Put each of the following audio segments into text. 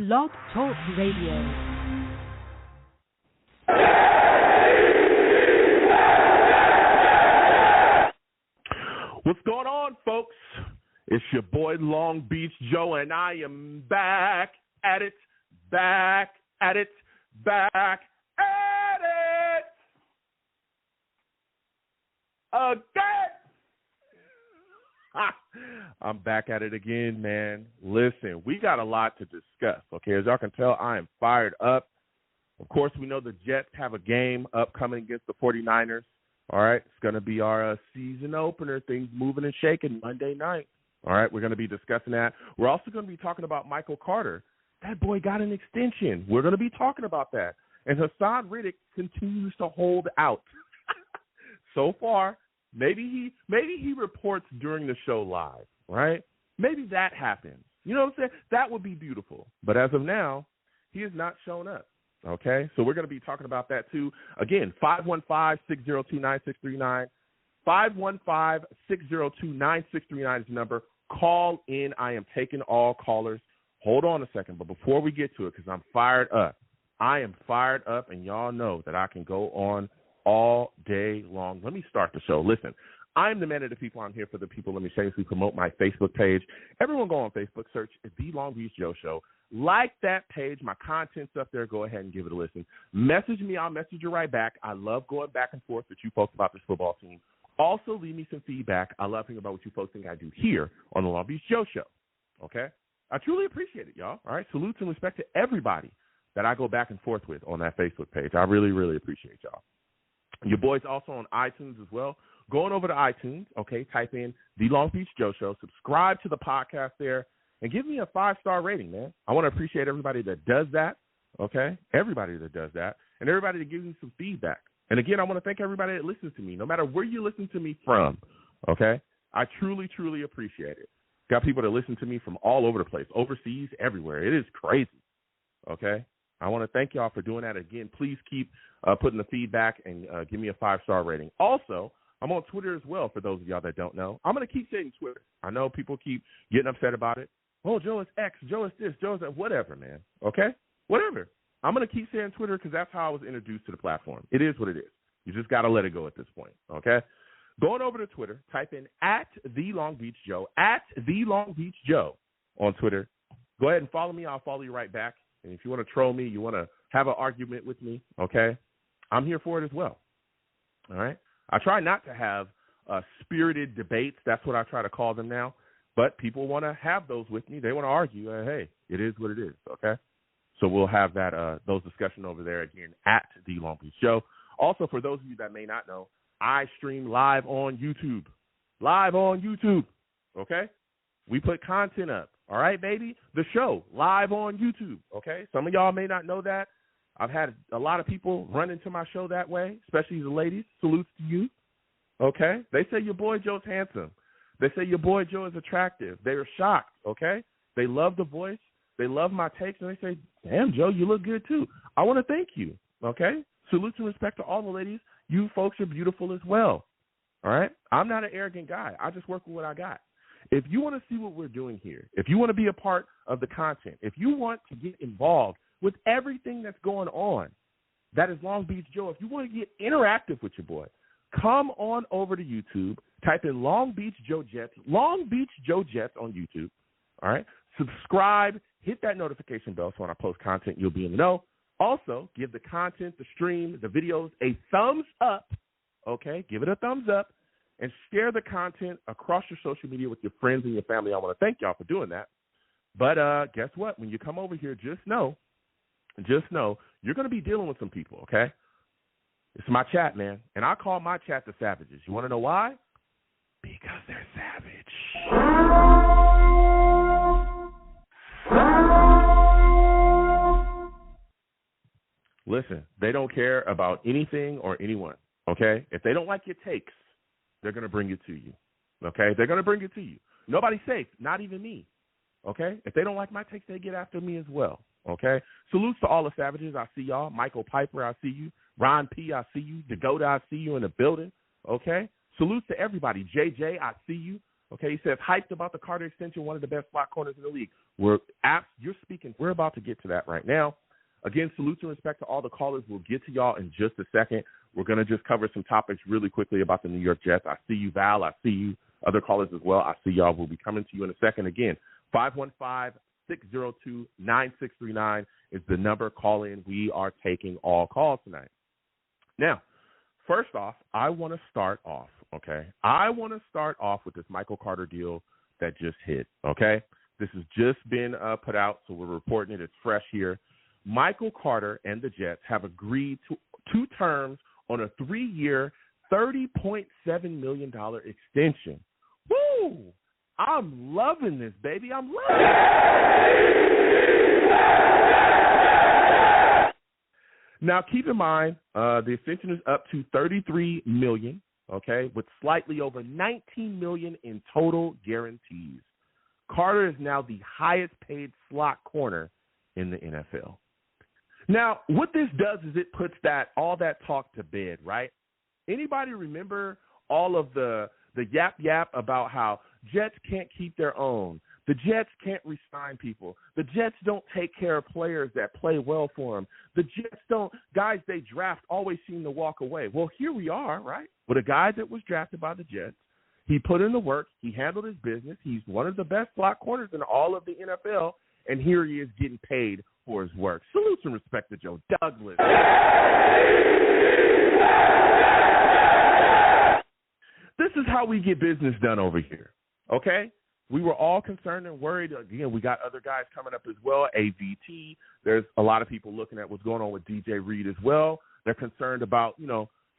Blog Talk Radio. What's going on, folks? It's your boy Long Beach Joe, and I am back at it again. I'm back at it again, man. Listen, we got a lot to discuss, okay? As y'all can tell, I am fired up. Of course, we know the Jets have a game upcoming against the 49ers. All right, it's going to be our season opener, things moving and shaking Monday night. All right, we're going to be discussing that. We're also going to be talking about Micheal Carter. That boy got an extension. We're going to be talking about that. And Haason Reddick continues to hold out. So far, maybe he reports during the show live, right? Maybe that happens. You know what I'm saying? That would be beautiful. But as of now, he has not shown up. Okay, so we're going to be talking about that too. Again, 515-602-9639. 515-602-9639 is the number. Call in. I am taking all callers. Hold on a second, but before we get to it, because I'm fired up. I am fired up, and y'all know that I can go on all day long. Let me start the show. Listen, I'm the man of the people. I'm here for the people. Let me shamelessly promote my Facebook page. Everyone go on Facebook, search The Long Beach Joe Show. Like that page. My content's up there. Go ahead and give it a listen. Message me. I'll message you right back. I love going back and forth with you folks about this football team. Also, leave me some feedback. I love hearing about what you folks think I do here on the Long Beach Joe Show. Okay? I truly appreciate it, y'all. All right? Salutes and respect to everybody that I go back and forth with on that Facebook page. I really, really appreciate y'all. Your boy's also on iTunes as well. Going over to iTunes, okay, type in The Long Beach Joe Show. Subscribe to the podcast there. And give me a 5-star rating, man. I want to appreciate everybody that does that, okay? Everybody that does that, and everybody that gives me some feedback. And, again, I want to thank everybody that listens to me, no matter where you listen to me from, okay? I truly, truly appreciate it. Got people that listen to me from all over the place, overseas, everywhere. It is crazy, okay? I want to thank y'all for doing that. Again, please keep putting the feedback and give me a 5-star rating. Also, I'm on Twitter as well, for those of y'all that don't know. I'm going to keep saying Twitter. I know people keep getting upset about it. Oh, Joe is X, Joe is this, Joe is that, whatever, man, okay? Whatever. I'm going to keep saying Twitter because that's how I was introduced to the platform. It is what it is. You just got to let it go at this point, okay? Going over to Twitter, type in @TheLongBeachJoe, @TheLongBeachJoe on Twitter. Go ahead and follow me. I'll follow you right back. And if you want to troll me, you want to have an argument with me, okay, I'm here for it as well, all right? I try not to have spirited debates. That's what I try to call them now. But people want to have those with me. They want to argue. Hey, it is what it is, okay? So we'll have that those discussions over there, again, @The Long Beach Show. Also, for those of you that may not know, I stream live on YouTube. Live on YouTube, okay? We put content up, all right, baby? The show, live on YouTube, okay? Some of y'all may not know that. I've had a lot of people run into my show that way, especially the ladies. Salutes to you, okay? They say your boy Joe's handsome. They say your boy Joe is attractive. They are shocked, okay? They love the voice. They love my takes, and they say, damn, Joe, you look good too. I want to thank you, okay? Salute and respect to all the ladies. You folks are beautiful as well, all right? I'm not an arrogant guy. I just work with what I got. If you want to see what we're doing here, if you want to be a part of the content, if you want to get involved with everything that's going on, that is Long Beach Joe. If you want to get interactive with your boy, come on over to YouTube. Type in Long Beach Joe Jets, Long Beach Joe Jets on YouTube, all right? Subscribe, hit that notification bell so when I post content, you'll be in the know. Also, give the content, the stream, the videos a thumbs up, okay? Give it a thumbs up, and share the content across your social media with your friends and your family. I want to thank y'all for doing that. But guess what? When you come over here, just know you're going to be dealing with some people, okay? It's my chat, man, and I call my chat the Savages. You want to know why? Because they're savage. Listen, they don't care about anything or anyone, okay? If they don't like your takes, they're going to bring it to you, okay? They're going to bring it to you. Nobody's safe, not even me, okay? If they don't like my takes, they get after me as well, okay? Salutes to all the Savages. I see y'all. Michael Piper, I see you. Ron P., I see you. Dakota, I see you in the building, okay? Salutes to everybody. JJ, I see you. Okay, he says, hyped about the Carter extension, one of the best slot corners in the league. You're speaking. We're about to get to that right now. Again, salute and respect to all the callers. We'll get to y'all in just a second. We're going to just cover some topics really quickly about the New York Jets. I see you, Val. I see you, other callers as well. I see y'all. We'll be coming to you in a second. Again, 515-602-9639 is the number. Call in. We are taking all calls tonight. Now, first off, I want to start off, okay? I want to start off with this Micheal Carter deal that just hit, okay? This has just been put out, so we're reporting it. It's fresh here. Micheal Carter and the Jets have agreed to two terms on a 3-year, $30.7 million extension. Woo! I'm loving this, baby. I'm loving it. Now, keep in mind, the extension is up to $33 million, okay, with slightly over $19 million in total guarantees. Carter is now the highest-paid slot corner in the NFL. Now, what this does is it puts all that talk to bed, right? Anybody remember all of the yap about how Jets can't keep their own? The Jets can't re-sign people. The Jets don't take care of players that play well for them. The Jets guys they draft always seem to walk away. Well, here we are, right? With a guy that was drafted by the Jets. He put in the work. He handled his business. He's one of the best slot corners in all of the NFL, and here he is getting paid for his work. Salute and respect to Joe Douglas. This is how we get business done over here, okay? We were all concerned and worried. Again, we got other guys coming up as well, AVT. There's a lot of people looking at what's going on with DJ Reed as well. They're concerned about,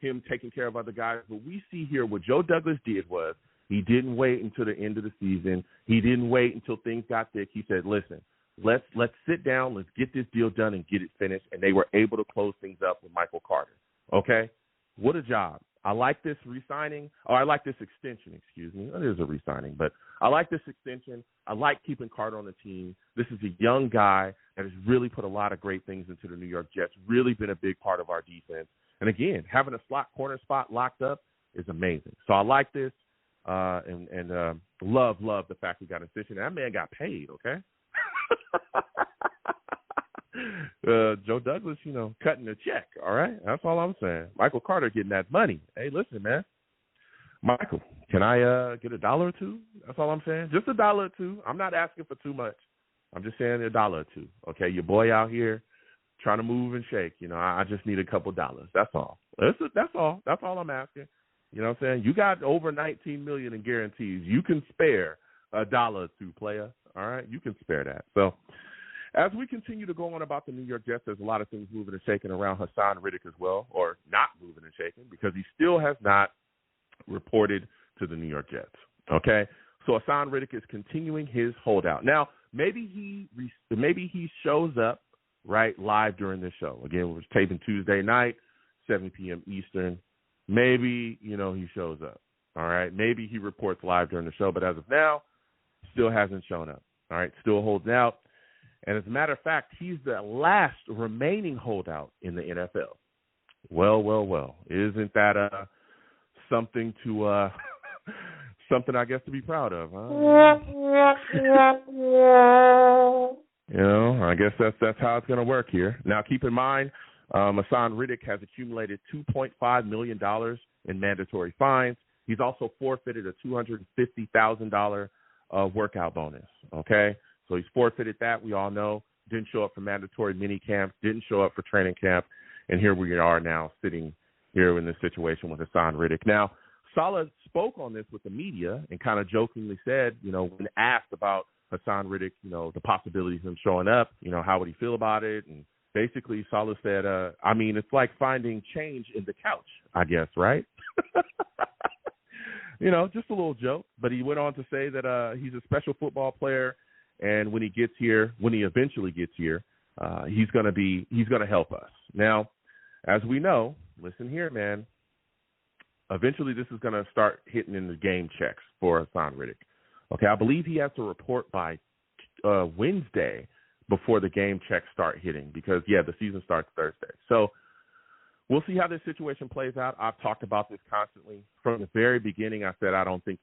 him taking care of other guys. But we see here what Joe Douglas did was he didn't wait until the end of the season. He didn't wait until things got thick. He said, listen, let's sit down, let's get this deal done and get it finished. And they were able to close things up with Micheal Carter. Okay? What a job. I like this re-signing. I like this extension, excuse me. It is a re-signing, but I like this extension. I like keeping Carter on the team. This is a young guy that has really put a lot of great things into the New York Jets, really been a big part of our defense. And, again, having a slot corner spot locked up is amazing. So I like this and love the fact we got an extension. That man got paid, okay? Joe Douglas, cutting a check, all right? That's all I'm saying. Micheal Carter getting that money. Hey, listen, man. Michael, can I get $1 or $2? That's all I'm saying. Just $1 or $2. I'm not asking for too much. I'm just saying $1 or $2. Okay, your boy out here trying to move and shake. I just need a couple dollars. That's all. That's all. That's all I'm asking. You know what I'm saying? You got over $19 million in guarantees. You can spare $1 or $2, player. All right, you can spare that. So, as we continue to go on about the New York Jets, there's a lot of things moving and shaking around Haason Reddick as well, or not moving and shaking, because he still has not reported to the New York Jets. Okay, so Haason Reddick is continuing his holdout. Now, maybe he shows up right live during this show. Again, we're taping Tuesday night, 7 p.m. Eastern. Maybe he shows up. All right, maybe he reports live during the show, but as of now, still hasn't shown up. All right, still holding out. And as a matter of fact, he's the last remaining holdout in the NFL. Well. Isn't that something to something I guess to be proud of, huh? I guess that's how it's going to work here. Now, keep in mind, Haason Reddick has accumulated $2.5 million in mandatory fines. He's also forfeited a $250,000 workout bonus. Okay. So he's forfeited that, we all know. Didn't show up for mandatory mini camps, didn't show up for training camp, and here we are now sitting here in this situation with Haason Reddick. Now, Saleh spoke on this with the media and kind of jokingly said, when asked about Haason Reddick, the possibilities of him showing up, how would he feel about it? And basically Saleh said, it's like finding change in the couch, I guess, right? Just a little joke. But he went on to say that he's a special football player. And when he eventually gets here, he's going to help us. Now, as we know, listen here, man, eventually this is going to start hitting in the game checks for Haason Reddick. Okay, I believe he has to report by Wednesday before the game checks start hitting because, the season starts Thursday. So we'll see how this situation plays out. I've talked about this constantly from the very beginning. I said I didn't think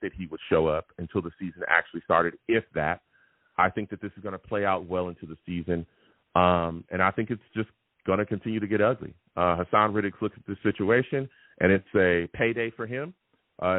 that he would show up until the season actually started, if that. I think that this is going to play out well into the season, and I think it's just going to continue to get ugly. Haason Reddick looks at this situation, and it's a payday for him.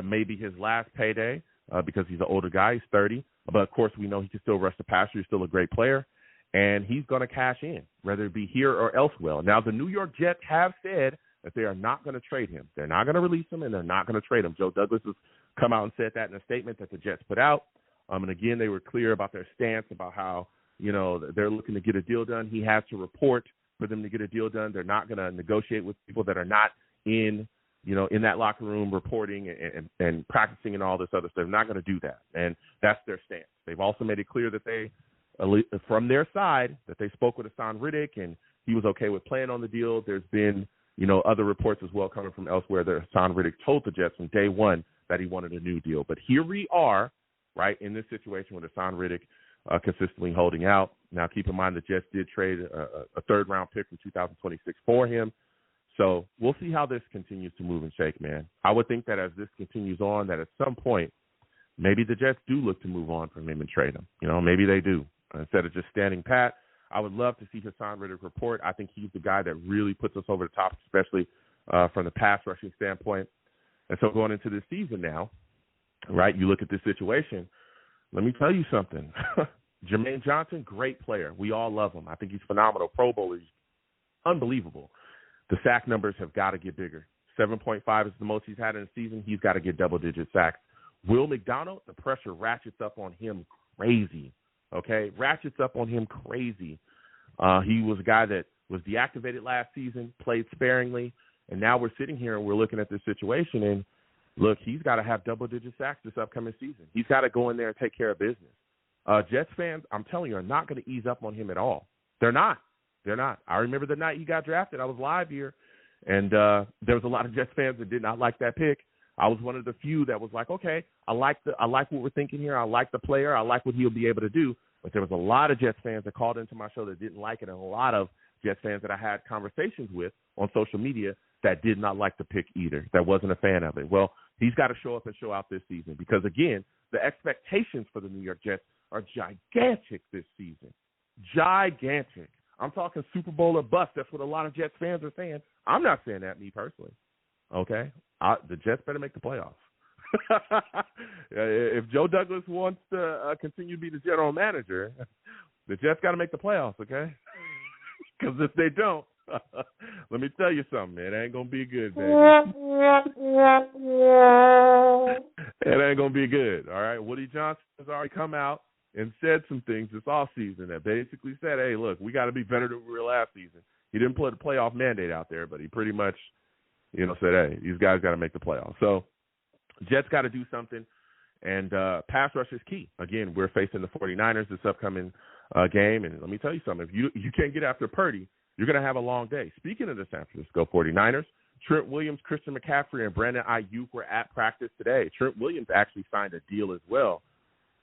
Maybe his last payday because he's an older guy. He's 30. But, of course, we know he can still rush the passer. He's still a great player. And he's going to cash in, whether it be here or elsewhere. Now, the New York Jets have said that they are not going to trade him. They're not going to release him, and they're not going to trade him. Joe Douglas has come out and said that in a statement that the Jets put out. And, again, they were clear about their stance about how, they're looking to get a deal done. He has to report for them to get a deal done. They're not going to negotiate with people that are not in that locker room reporting and practicing and all this other stuff. They're not going to do that, and that's their stance. They've also made it clear that they, from their side, that they spoke with Haason Reddick, and he was okay with playing on the deal. There's been, other reports as well coming from elsewhere that Haason Reddick told the Jets from day one that he wanted a new deal. But here we are, right, in this situation with Haason Reddick consistently holding out. Now, keep in mind the Jets did trade a third-round pick from 2026 for him. So we'll see how this continues to move and shake, man. I would think that as this continues on, that at some point, maybe the Jets do look to move on from him and trade him. Maybe they do. Instead of just standing pat, I would love to see Haason Reddick report. I think he's the guy that really puts us over the top, especially from the pass rushing standpoint. And so going into this season now, right, you look at this situation, let me tell you something. Jermaine Johnson, great player. We all love him. I think he's phenomenal. Pro Bowler. He's unbelievable. The sack numbers have got to get bigger. 7.5 is the most he's had in a season. He's got to get double-digit sacks. Will McDonald, the pressure ratchets up on him crazy, okay? Ratchets up on him crazy. He was a guy that was deactivated last season, played sparingly, and now we're sitting here and we're looking at this situation, and, look, he's got to have double-digit sacks this upcoming season. He's got to go in there and take care of business. Jets fans, I'm telling you, are not going to ease up on him at all. They're not. They're not. I remember the night he got drafted. I was live here, and there was a lot of Jets fans that did not like that pick. I was one of the few that was like, okay, I like what we're thinking here. I like the player. I like what he'll be able to do. But there was a lot of Jets fans that called into my show that didn't like it, and a lot of Jets fans that I had conversations with on social media that did not like the pick either, that wasn't a fan of it. Well, he's got to show up and show out this season because, again, the expectations for the New York Jets are gigantic this season. Gigantic. I'm talking Super Bowl or bust. That's what a lot of Jets fans are saying. I'm not saying that, me personally. Okay? The Jets better make the playoffs. If Joe Douglas wants to continue to be the general manager, the Jets got to make the playoffs, okay? Because if they don't, let me tell you something, man. It ain't going to be good, baby. It ain't going to be good, all right? Woody Johnson has already come out and said some things this offseason that basically said, hey, look, we got to be better than we were last season. He didn't put a playoff mandate out there, but he pretty much, said, hey, these guys got to make the playoffs. So Jets got to do something, and pass rush is key. Again, we're facing the 49ers this upcoming game, and let me tell you something. If you can't get after Purdy, you're going to have a long day. Speaking of the San Francisco 49ers, Trent Williams, Christian McCaffrey, and Brandon Ayuk were at practice today. Trent Williams actually signed a deal as well.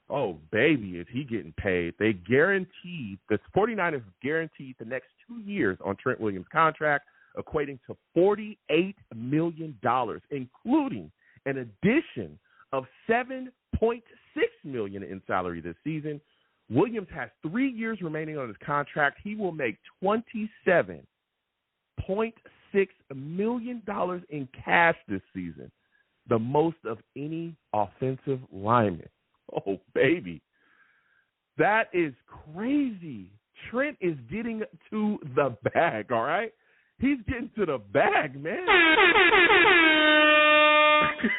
Oh, baby, is he getting paid. The 49ers guaranteed the next 2 years on Trent Williams' contract, equating to $48 million, including an addition of $7.6 million in salary this season. Williams has 3 years remaining on his contract. He will make $27.6 million in cash this season, the most of any offensive lineman. Oh, baby. That is crazy. Trent is getting to the bag, all right? He's getting to the bag, man.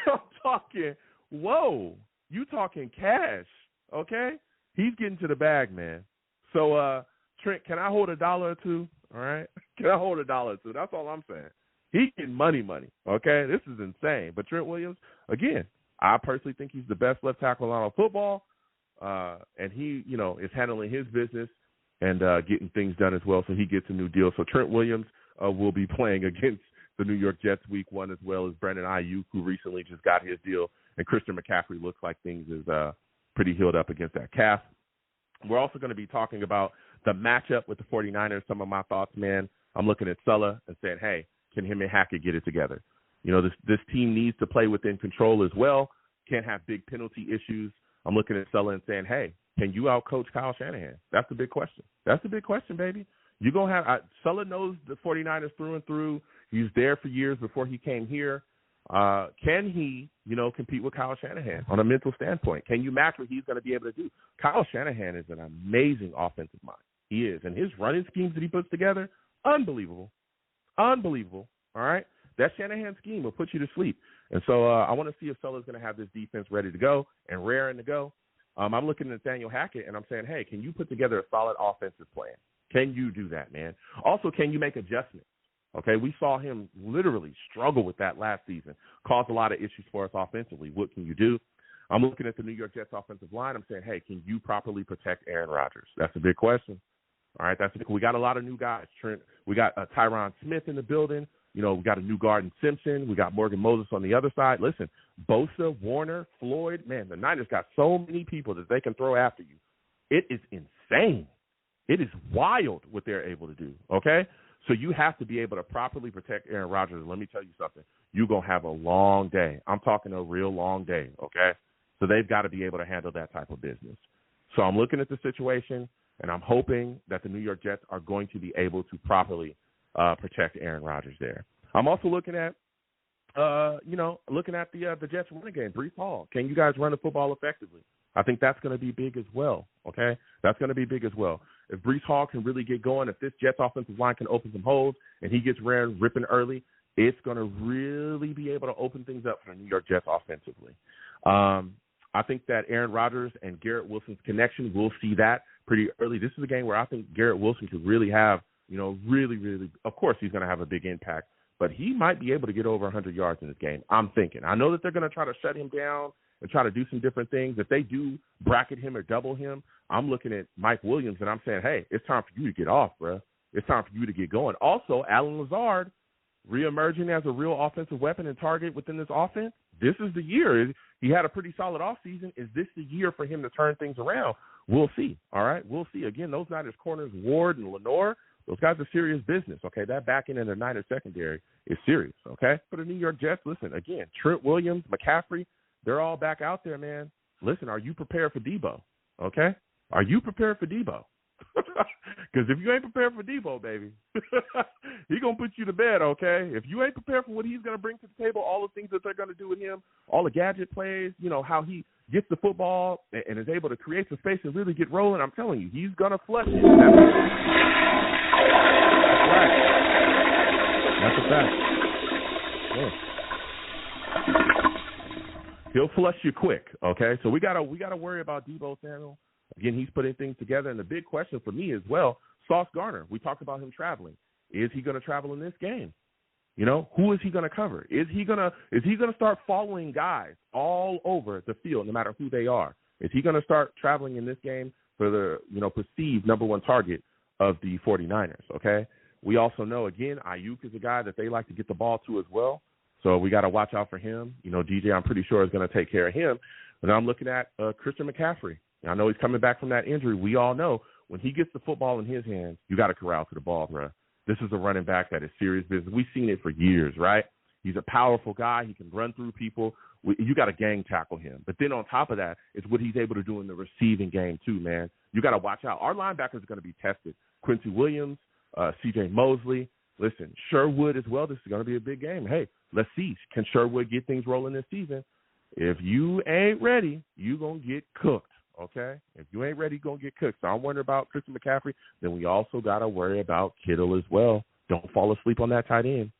I'm talking, whoa, you talking cash, okay? He's getting to the bag, man. So, Trent, can I hold $1 or two, all right? Can I hold $1 or two? That's all I'm saying. He's getting money, okay? This is insane. But Trent Williams, again, I personally think he's the best left tackle on football, and he, is handling his business and getting things done as well, so he gets a new deal. So Trent Williams will be playing against the New York Jets week 1, as well as Brandon Ayuk, who recently just got his deal, and Christian McCaffrey looks like things is pretty healed up against that calf. We're also going to be talking about the matchup with the 49ers, some of my thoughts, man. I'm looking at Sulla and saying, hey, can him and Hackett get it together? You know, this team needs to play within control as well. Can't have big penalty issues. I'm looking at Sulla and saying, hey, can you outcoach Kyle Shanahan? That's the big question. That's the big question, baby. You're going to have Sulla knows the 49ers through and through. He's there for years before he came here. Can he, compete with Kyle Shanahan on a mental standpoint? Can you match what he's going to be able to do? Kyle Shanahan is an amazing offensive mind. He is. And his running schemes that he puts together, unbelievable. Unbelievable. All right? That Shanahan scheme will put you to sleep. And so I want to see if Sulla's going to have this defense ready to go and raring to go. I'm looking at Nathaniel Hackett, and I'm saying, hey, can you put together a solid offensive plan? Can you do that, man? Also, can you make adjustments? Okay, we saw him literally struggle with that last season, caused a lot of issues for us offensively. What can you do? I'm looking at the New York Jets offensive line. I'm saying, hey, can you properly protect Aaron Rodgers? That's a big question. All right, we got a lot of new guys. We got Tyron Smith in the building. We got a new guard in Simpson. We got Morgan Moses on the other side. Listen, Bosa, Warner, Floyd, man, the Niners got so many people that they can throw after you. It is insane. It is wild what they're able to do, okay? So you have to be able to properly protect Aaron Rodgers. Let me tell you something. You're going to have a long day. I'm talking a real long day, okay? So they've got to be able to handle that type of business. So I'm looking at the situation, and I'm hoping that the New York Jets are going to be able to properly protect Aaron Rodgers there. I'm also looking at, the Jets running game, Breece Hall. Can you guys run the football effectively? I think that's going to be big as well, okay? That's going to be big as well. If Breece Hall can really get going, if this Jets offensive line can open some holes and he gets ripping early, it's going to really be able to open things up for the New York Jets offensively. I think that Aaron Rodgers and Garrett Wilson's connection, we'll see that pretty early. This is a game where I think Garrett Wilson could really have, really, of course he's going to have a big impact, but he might be able to get over 100 yards in this game, I'm thinking. I know that they're going to try to shut him down and try to do some different things. If they do bracket him or double him, I'm looking at Mike Williams and I'm saying, hey, it's time for you to get off, bro. It's time for you to get going. Also, Allen Lazard reemerging as a real offensive weapon and target within this offense. This is the year. He had a pretty solid offseason. Is this the year for him to turn things around? We'll see. All right, we'll see. Again, those Niners corners, Ward and Lenore, those guys are serious business, okay? That back end in the Niners secondary is serious, okay? For the New York Jets, listen, again, Trent Williams, McCaffrey, they're all back out there, man. Listen, are you prepared for Debo, okay? Are you prepared for Debo? Because if you ain't prepared for Debo, baby, he going to put you to bed, okay? If you ain't prepared for what he's going to bring to the table, all the things that they're going to do with him, all the gadget plays, how he gets the football and is able to create some space and really get rolling, I'm telling you, he's going to flush it. That's right. That's a fact. Yeah. He'll flush you quick, okay? So we gotta worry about Debo Samuel. Again, he's putting things together, and the big question for me as well, Sauce Gardner. We talked about him traveling. Is he going to travel in this game? Who is he going to cover? Is he going to start following guys all over the field, no matter who they are? Is he going to start traveling in this game for the perceived number one target of the 49ers? Okay. We also know, again, Ayuk is a guy that they like to get the ball to as well. So we got to watch out for him. DJ, I'm pretty sure, is going to take care of him. And I'm looking at Christian McCaffrey. I know he's coming back from that injury. We all know when he gets the football in his hands, you got to corral to the ball, bro. This is a running back that is serious business. We've seen it for years, right? He's a powerful guy. He can run through people. You got to gang tackle him. But then on top of that, it's what he's able to do in the receiving game too, man. You got to watch out. Our linebackers are going to be tested. Quincy Williams, C.J. Mosley. Listen, Sherwood as well. This is going to be a big game. Hey, let's see. Can Sherwood get things rolling this season? If you ain't ready, you're going to get cooked. Okay? If you ain't ready, you're going to get cooked. So I'm wondering about Christian McCaffrey. Then we also got to worry about Kittle as well. Don't fall asleep on that tight end.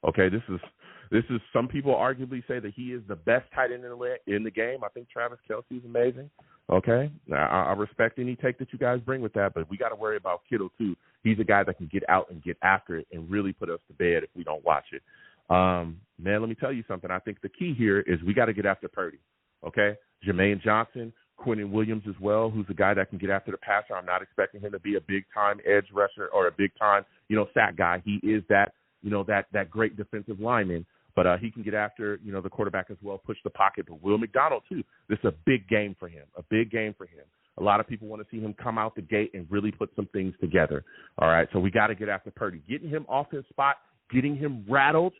Okay, this is some people arguably say that he is the best tight end in the game. I think Travis Kelce is amazing. Okay? Now, I respect any take that you guys bring with that, but we got to worry about Kittle too. He's a guy that can get out and get after it and really put us to bed if we don't watch it. Man, let me tell you something. I think the key here is we got to get after Purdy. Okay? Jermaine Johnson, Quinnen Williams as well, who's a guy that can get after the passer. I'm not expecting him to be a big-time edge rusher or a big-time, sack guy. He is that, that great defensive lineman, but he can get after, the quarterback as well, push the pocket. But Will McDonald, too. This is a big game for him, A lot of people want to see him come out the gate and really put some things together. All right, so we got to get after Purdy. Getting him off his spot, getting him rattled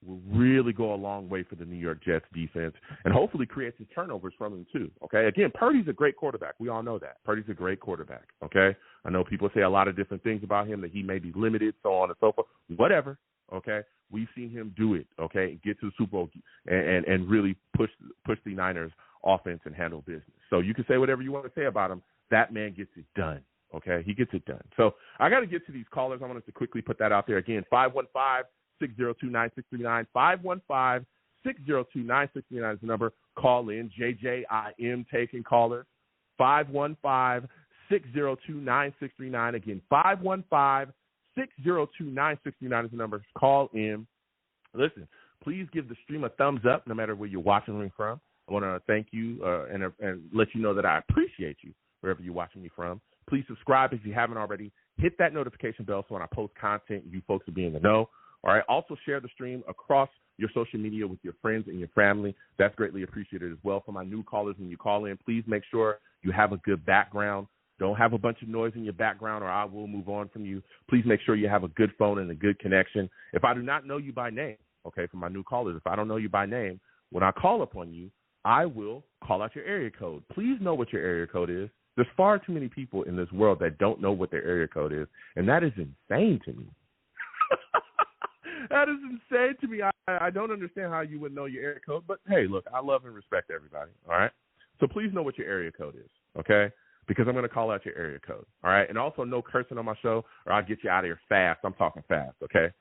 will really go a long way for the New York Jets defense and hopefully create some turnovers from him too, okay? Again, Purdy's a great quarterback. We all know that. Purdy's a great quarterback, okay? I know people say a lot of different things about him, that he may be limited, so on and so forth. Whatever, okay? We've seen him do it, okay, get to the Super Bowl and really push the Niners offense and handle business. So you can say whatever you want to say about him. That man gets it done, okay? He gets it done. So I got to get to these callers. I wanted to quickly put that out there. Again, 515-602-9639, 515-602-9639 is the number. Call in. JJ, I am taking callers. 515-602-9639. Again, 515-602-9639 is the number. Call in. Listen, please give the stream a thumbs up no matter where you're watching me from. I want to thank you and let you know that I appreciate you wherever you're watching me from. Please subscribe if you haven't already. Hit that notification bell so when I post content, you folks will be in the know. All right. Also share the stream across your social media with your friends and your family. That's greatly appreciated as well. For my new callers, when you call in, please make sure you have a good background. Don't have a bunch of noise in your background or I will move on from you. Please make sure you have a good phone and a good connection. If I do not know you by name, okay, for my new callers, if I don't know you by name, when I call upon you, I will call out your area code. Please know what your area code is. There's far too many people in this world that don't know what their area code is, and that is insane to me. That is insane to me. I don't understand how you would know your area code, but hey, look, I love and respect everybody, all right? So please know what your area code is, okay? Because I'm going to call out your area code, all right? And also no cursing on my show or I'll get you out of here fast. I'm talking fast, okay?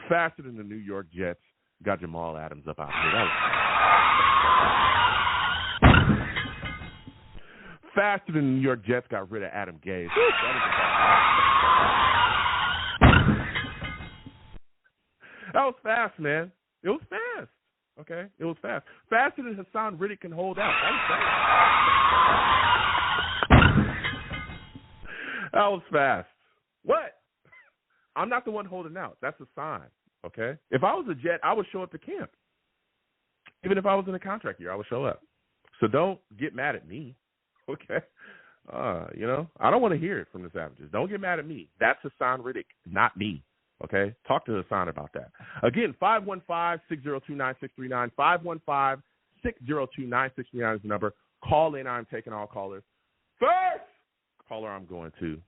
Faster than the New York Jets got Jamal Adams up out here. Faster than the New York Jets got rid of Adam Gase. That was fast, man. It was fast. Okay? It was fast. Faster than Haason Reddick can hold out. That was fast. What? I'm not the one holding out. That's a sign. Okay? If I was a Jet, I would show up to camp. Even if I was in a contract year, I would show up. So don't get mad at me. Okay? I don't want to hear it from the Savages. Don't get mad at me. That's Haason Reddick, not me. Okay? Talk to Haason about that. Again, 515-602-9639, 515-602-9639 is the number. Call in. I'm taking all callers. First caller I'm going to.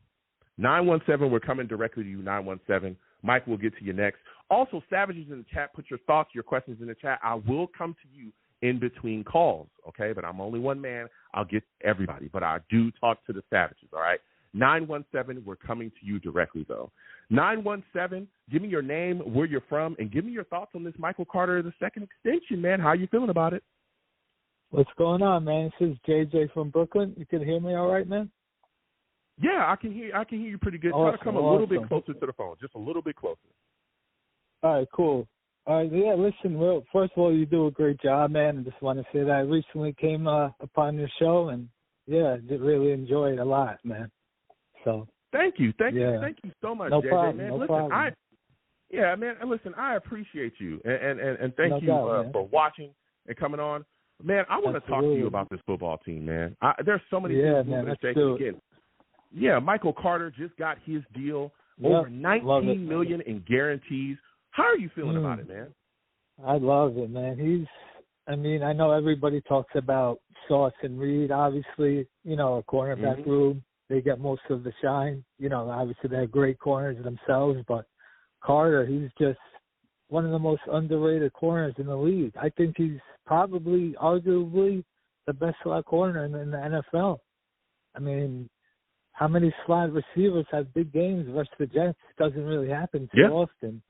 917, we're coming directly to you, 917. Mike will get to you next. Also, Savages in the chat, put your thoughts, your questions in the chat. I will come to you in between calls, okay? But I'm only one man. I'll get to everybody. But I do talk to the Savages, all right? 917, we're coming to you directly, though. 917, give me your name, where you're from, and give me your thoughts on this Michael Carter II extension, man. How are you feeling about it? What's going on, man? This is JJ from Brooklyn. You can hear me all right, man? Yeah, I can hear you pretty good. Awesome, Try to come a little bit closer to the phone, just a little bit closer. All right, cool. All right, yeah, listen, first of all, you do a great job, man. I just want to say that I recently came upon your show, and, yeah, did really enjoy it a lot, man. So Thank you so much, no JJ, problem, man. No listen, problem. I appreciate you, and thank No you doubt, for watching and coming on. Man, I want to talk to you about this football team, man. There's so many things moving and shaking again. Yeah, Michael Carter just got his deal, over $19 million in guarantees. How are you feeling about it, man? I love it, man. I know everybody talks about Sauce and Reed, obviously, a cornerback room. They get most of the shine. Obviously they're great corners themselves, but Carter, he's just one of the most underrated corners in the league. I think he's probably, arguably, the best slot corner in the NFL. I mean, how many slot receivers have big games versus the Jets? It doesn't really happen too often.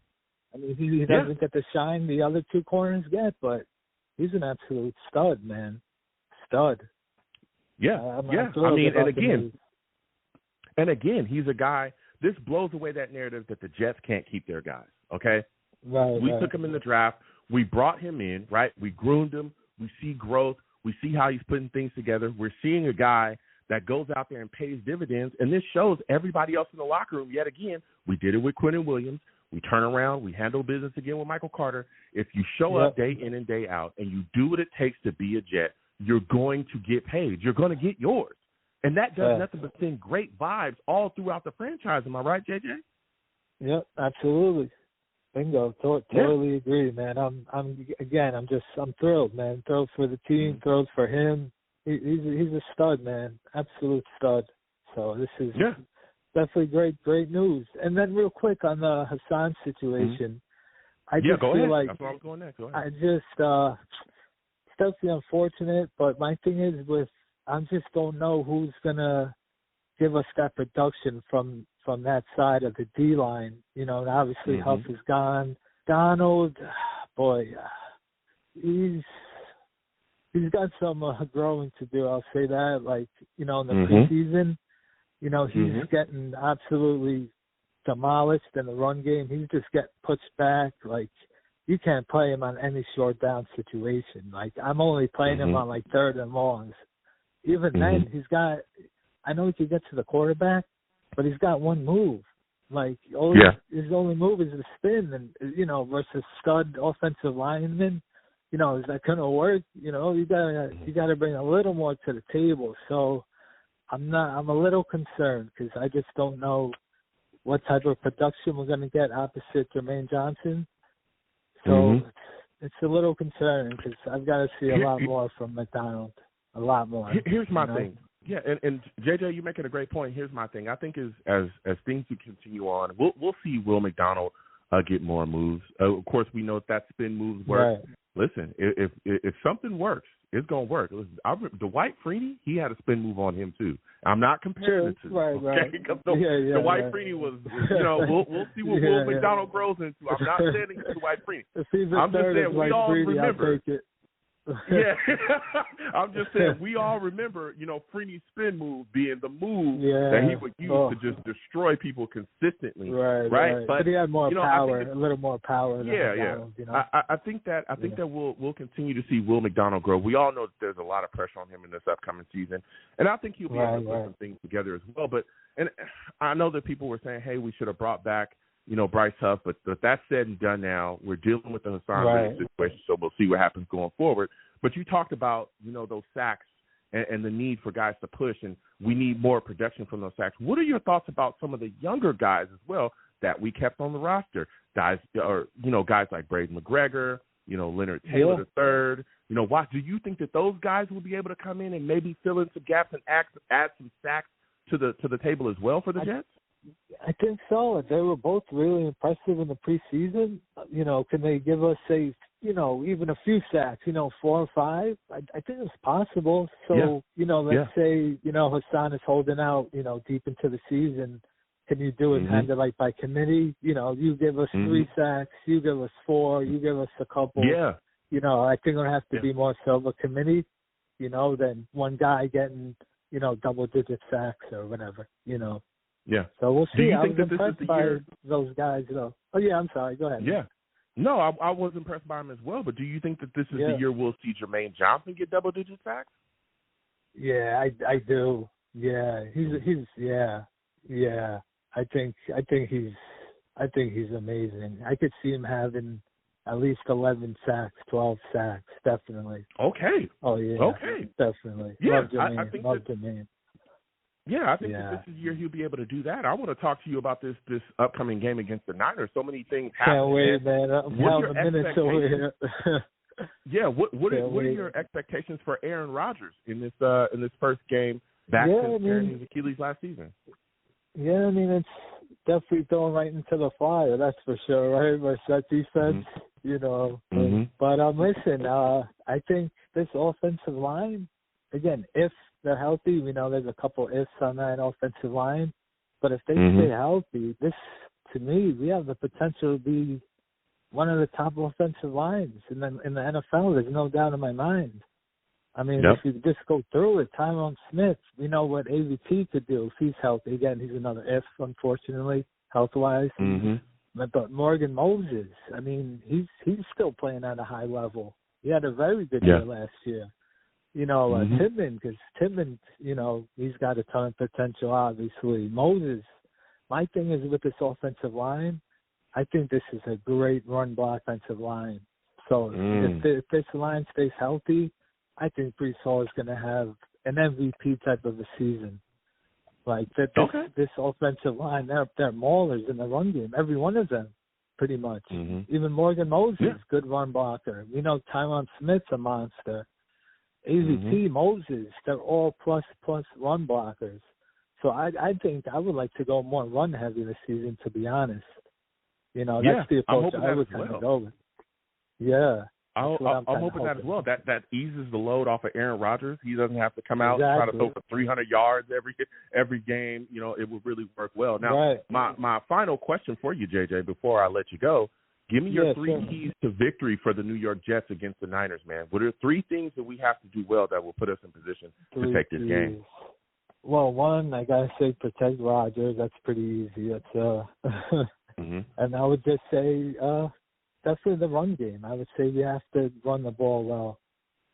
I mean, he doesn't get the shine the other two corners get, but he's an absolute stud, man. Stud. Yeah, and again, he's a guy. This blows away that narrative that the Jets can't keep their guys, okay? Right. We took him in the draft. We brought him in, right? We groomed him. We see growth. We see how he's putting things together. We're seeing a guy that goes out there and pays dividends, and this shows everybody else in the locker room yet again. We did it with Quentin Williams. We turn around. We handle business again with Michael Carter. If you show up day in and day out and you do what it takes to be a Jet, you're going to get paid. You're going to get yours. And that does nothing but send great vibes all throughout the franchise. Am I right, JJ? Yep, absolutely. Bingo. Totally agree, man. I'm thrilled, man. Thrilled for the team. Thrilled for him. He's a stud, man. Absolute stud. So this is definitely great news. And then real quick on the Haason situation, I just feel like that's where I was going next. Go ahead. I just it's definitely unfortunate, but my thing is I just don't know who's gonna give us that production from that side of the D line. You know, and obviously Huff is gone. Donald, boy, he's got some growing to do. I'll say that. Like, you know, in the preseason, you know, he's getting absolutely demolished in the run game. He's just getting pushed back. Like, you can't play him on any short down situation. Like, I'm only playing him on like third and longs. Even then, he's got. I know he can get to the quarterback, but he's got one move. Like, his only move is the spin, and you know, versus stud offensive lineman. You know, is that gonna work? You know, you gotta bring a little more to the table. So I'm a little concerned because I just don't know what type of production we're gonna get opposite Jermaine Johnson. So it's a little concerning because I've got to see a lot more from McDonald. A lot more. Here's my thing. Yeah, and JJ, you're making a great point. Here's my thing. I think as things continue on, we'll see Will McDonald get more moves. Of course, we know that spin moves work. Right. Listen, if something works, it's gonna work. Dwight Freeney, he had a spin move on him too. I'm not comparing the two. Right. Dwight Freeney was, you know, we'll see what Will McDonald grows into. I'm not saying he's Dwight Freeney. I'm just saying we all remember. I'm just saying we all remember, you know, Freeney's spin move being the move that he would use to just destroy people consistently, right? But he had more power, a little more power. Than McDonald, you know? I think that we'll continue to see Will McDonald grow. We all know that there's a lot of pressure on him in this upcoming season, and I think he'll be able to put some things together as well. But and I know that people were saying, hey, we should have brought back, you know, Bryce Huff, but that's said and done now. We're dealing with the Haason Reddick situation, so we'll see what happens going forward. But you talked about, you know, those sacks and the need for guys to push, and we need more production from those sacks. What are your thoughts about some of the younger guys as well that we kept on the roster? Guys like Braden McGregor, you know, Leonard Taylor III. You know, do you think that those guys will be able to come in and maybe fill in some gaps and add some sacks to the table as well for the Jets? I think so. They were both really impressive in the preseason. You know, can they give us even a few sacks, 4 or 5? I think it's possible. So, let's say, Haason is holding out, deep into the season. Can you do it kind of like by committee? You give us 3 sacks, you give us 4, you give us a couple. Yeah. I think it'll have to be more so of a committee, than one guy getting, double-digit sacks or whatever, Yeah. So we'll see. I was impressed by those guys, though. Oh, yeah, I'm sorry. Go ahead. Yeah. No, I was impressed by him as well. But do you think that this is the year we'll see Jermaine Johnson get double-digit sacks? Yeah, I do. Yeah, yeah. I think he's amazing. I could see him having at least 11 sacks, 12 sacks, definitely. Okay. Oh yeah. Okay. Definitely. Yeah, Love Jermaine. I think Love Jermaine. Yeah, I think that this is the year he'll be able to do that. I want to talk to you about this upcoming game against the Niners. So many things happen. Can't wait, man. I'm counting the minutes over here. Yeah, what are your expectations for Aaron Rodgers in this first game back since tearing his Achilles last season? Yeah, I mean, it's definitely thrown right into the fire, that's for sure, right? Versus that defense, But listen, I think this offensive line, again, if they're healthy, we know there's a couple ifs on that offensive line, but if they stay healthy, this, to me, we have the potential to be one of the top offensive lines in the NFL. There's no doubt in my mind. I mean, if you just go through it, Tyron Smith, we know what AVT could do if he's healthy. Again, he's another if, unfortunately, health-wise. But Morgan Moses, I mean, he's still playing at a high level. He had a very good year last year. Timmons, because Timmons, he's got a ton of potential, obviously. Moses, my thing is with this offensive line, I think this is a great run-block offensive line. So if this line stays healthy, I think Breece Hall is going to have an MVP type of a season. Like this offensive line, they're maulers in the run game. Every one of them, pretty much. Mm-hmm. Even Morgan Moses, good run blocker. We know Tyron Smith's a monster. AVT, Moses, they're all plus run blockers. So I think I would like to go more run heavy this season, to be honest. You know, that's the approach I would kind of go with. Yeah. I'm hoping that as well. That eases the load off of Aaron Rodgers. He doesn't have to come out and try to throw for 300 yards every game. You know, it would really work well. Now, my final question for you, JJ, before I let you go, give me your three keys to victory for the New York Jets against the Niners, man. What are three things that we have to do well that will put us in position to take this game? Well, one, I gotta say, protect Rodgers. That's pretty easy. That's and I would just say, definitely the run game. I would say we have to run the ball well.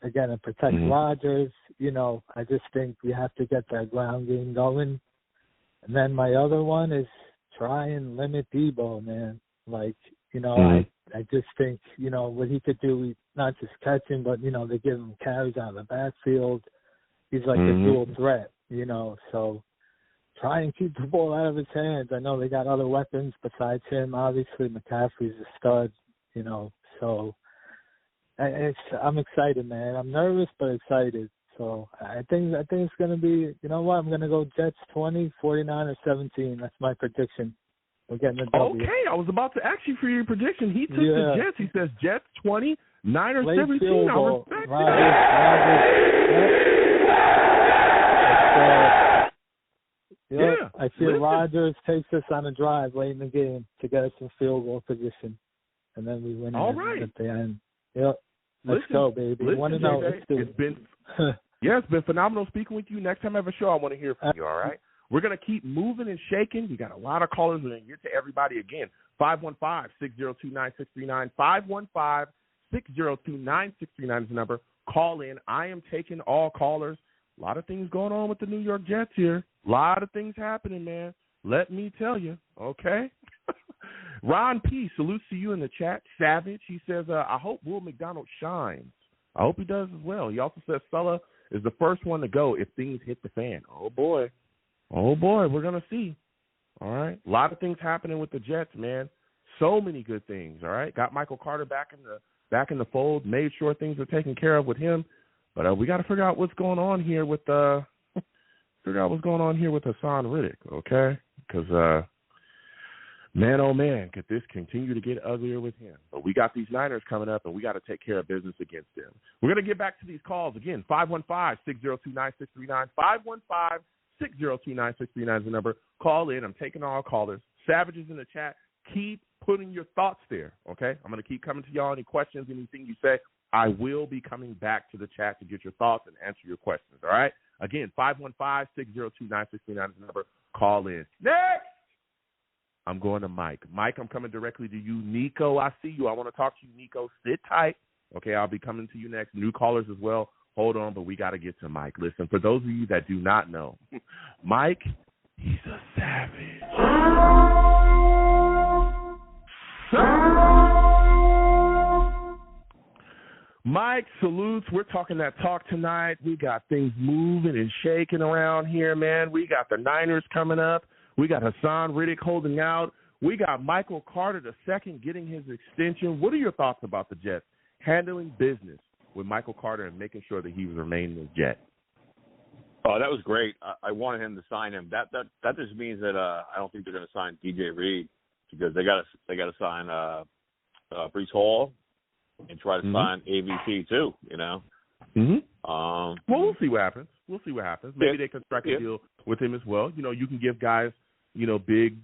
Again, and protect Rodgers. You know, I just think we have to get that ground game going. And then my other one is try and limit Debo, man. Like, you know, I just think, you know, what he could do, not just catching, but, you know, they give him carries out of the backfield. He's like a dual threat, you know. So try and keep the ball out of his hands. I know they got other weapons besides him. Obviously, McCaffrey's a stud. You know, so I'm excited, man. I'm nervous but excited. So I think it's going to be, you know what, I'm going to go Jets 20, 49 17. That's my prediction. We're getting a W. Okay, I was about to ask you for your prediction. He took the Jets. He says Jets 20, Niners 17. I respect I feel Rodgers takes us on a drive late in the game to get us in field goal position. And then we win at the end. Yep. Let's go, baby. Want to know? It's been phenomenal speaking with you. Next time I have a show, I want to hear from you, all right? We're going to keep moving and shaking. We got a lot of callers. We're going to get to everybody again. 515-602-9639. 515-602-9639 is the number. Call in. I am taking all callers. A lot of things going on with the New York Jets here. A lot of things happening, man. Let me tell you, okay? Ron P. salutes to you in the chat. Savage, he says, I hope Will McDonald shines. I hope he does as well. He also says Sulla is the first one to go if things hit the fan. Oh, boy, we're going to see. All right. A lot of things happening with the Jets, man. So many good things, all right. Got Michael Carter back in the fold, made sure things were taken care of with him. But we got to figure out what's going on here with Haason Reddick, okay? Because man, oh, man, could this continue to get uglier with him. But we got these Niners coming up, and we got to take care of business against them. We're going to get back to these calls again. 515-602-9639. 515-602-9639 is the number. Call in. I'm taking all callers. Savages in the chat, keep putting your thoughts there, okay? I'm going to keep coming to y'all. Any questions, anything you say, I will be coming back to the chat to get your thoughts and answer your questions, all right? Again, 515-602-9639 is the number. Call in. Next! I'm going to Mike. Mike, I'm coming directly to you. Nico, I see you. I want to talk to you, Nico. Sit tight. Okay, I'll be coming to you next. New callers as well. Hold on, but we got to get to Mike. Listen, for those of you that do not know, Mike, he's a savage. Mike, salutes. We're talking that talk tonight. We got things moving and shaking around here, man. We got the Niners coming up. We got Haason Reddick holding out. We got Michael Carter II getting his extension. What are your thoughts about the Jets handling business with Michael Carter and making sure that he was remaining a Jet? Oh, that was great. I wanted him to sign him. That just means that I don't think they're going to sign DJ Reed because they got to sign Breece Hall and try to sign AVT too. You know. Well, we'll see what happens. Maybe they can strike a deal with him as well. You know, you can give guys, you know, big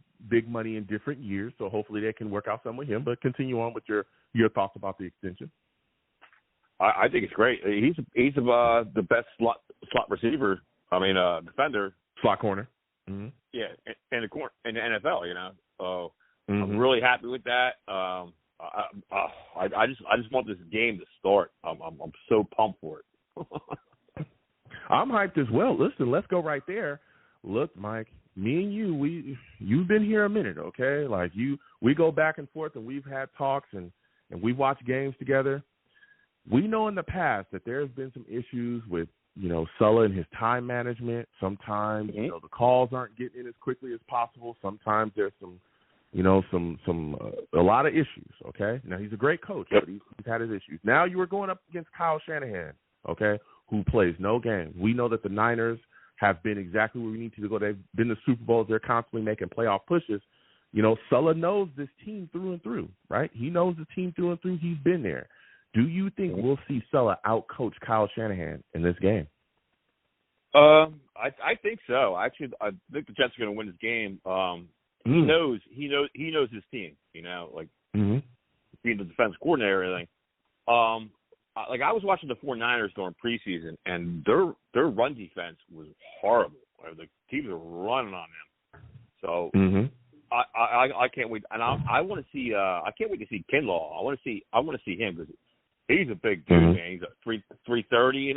money in different years, so hopefully they can work out some with him. But continue on with your thoughts about the extension. I think it's great. He's the best slot receiver. I mean, defender, slot corner. Yeah, in the NFL. You know, so I'm really happy with that. I just want this game to start. I'm so pumped for it. I'm hyped as well. Listen, let's go right there. Look, Mike, me and you've been here a minute, okay? Like we go back and forth and we've had talks and we've watched games together. we know in the past that there's been some issues with, Sulla and his time management. Sometimes, the calls aren't getting in as quickly as possible. Sometimes there's some, a lot of issues, okay? Now, he's a great coach, but he's had his issues. Now you are going up against Kyle Shanahan, okay, who plays no games. We know that the Niners have been exactly where we need to go. They've been to Super Bowls. They're constantly making playoff pushes. Sulla knows this team through and through, right? He knows the team through and through. He's been there. Do you think we'll see Sulla out-coach Kyle Shanahan in this game? I think so. Actually, I think the Jets are going to win this game. He knows his team. Being the defense coordinator and everything. I was watching the 49ers during preseason, and their run defense was horrible. The teams are running on them. So I can't wait, and I want to see. I can't wait to see Kinlaw. I want to see him because he's a big dude, man. He's a 330,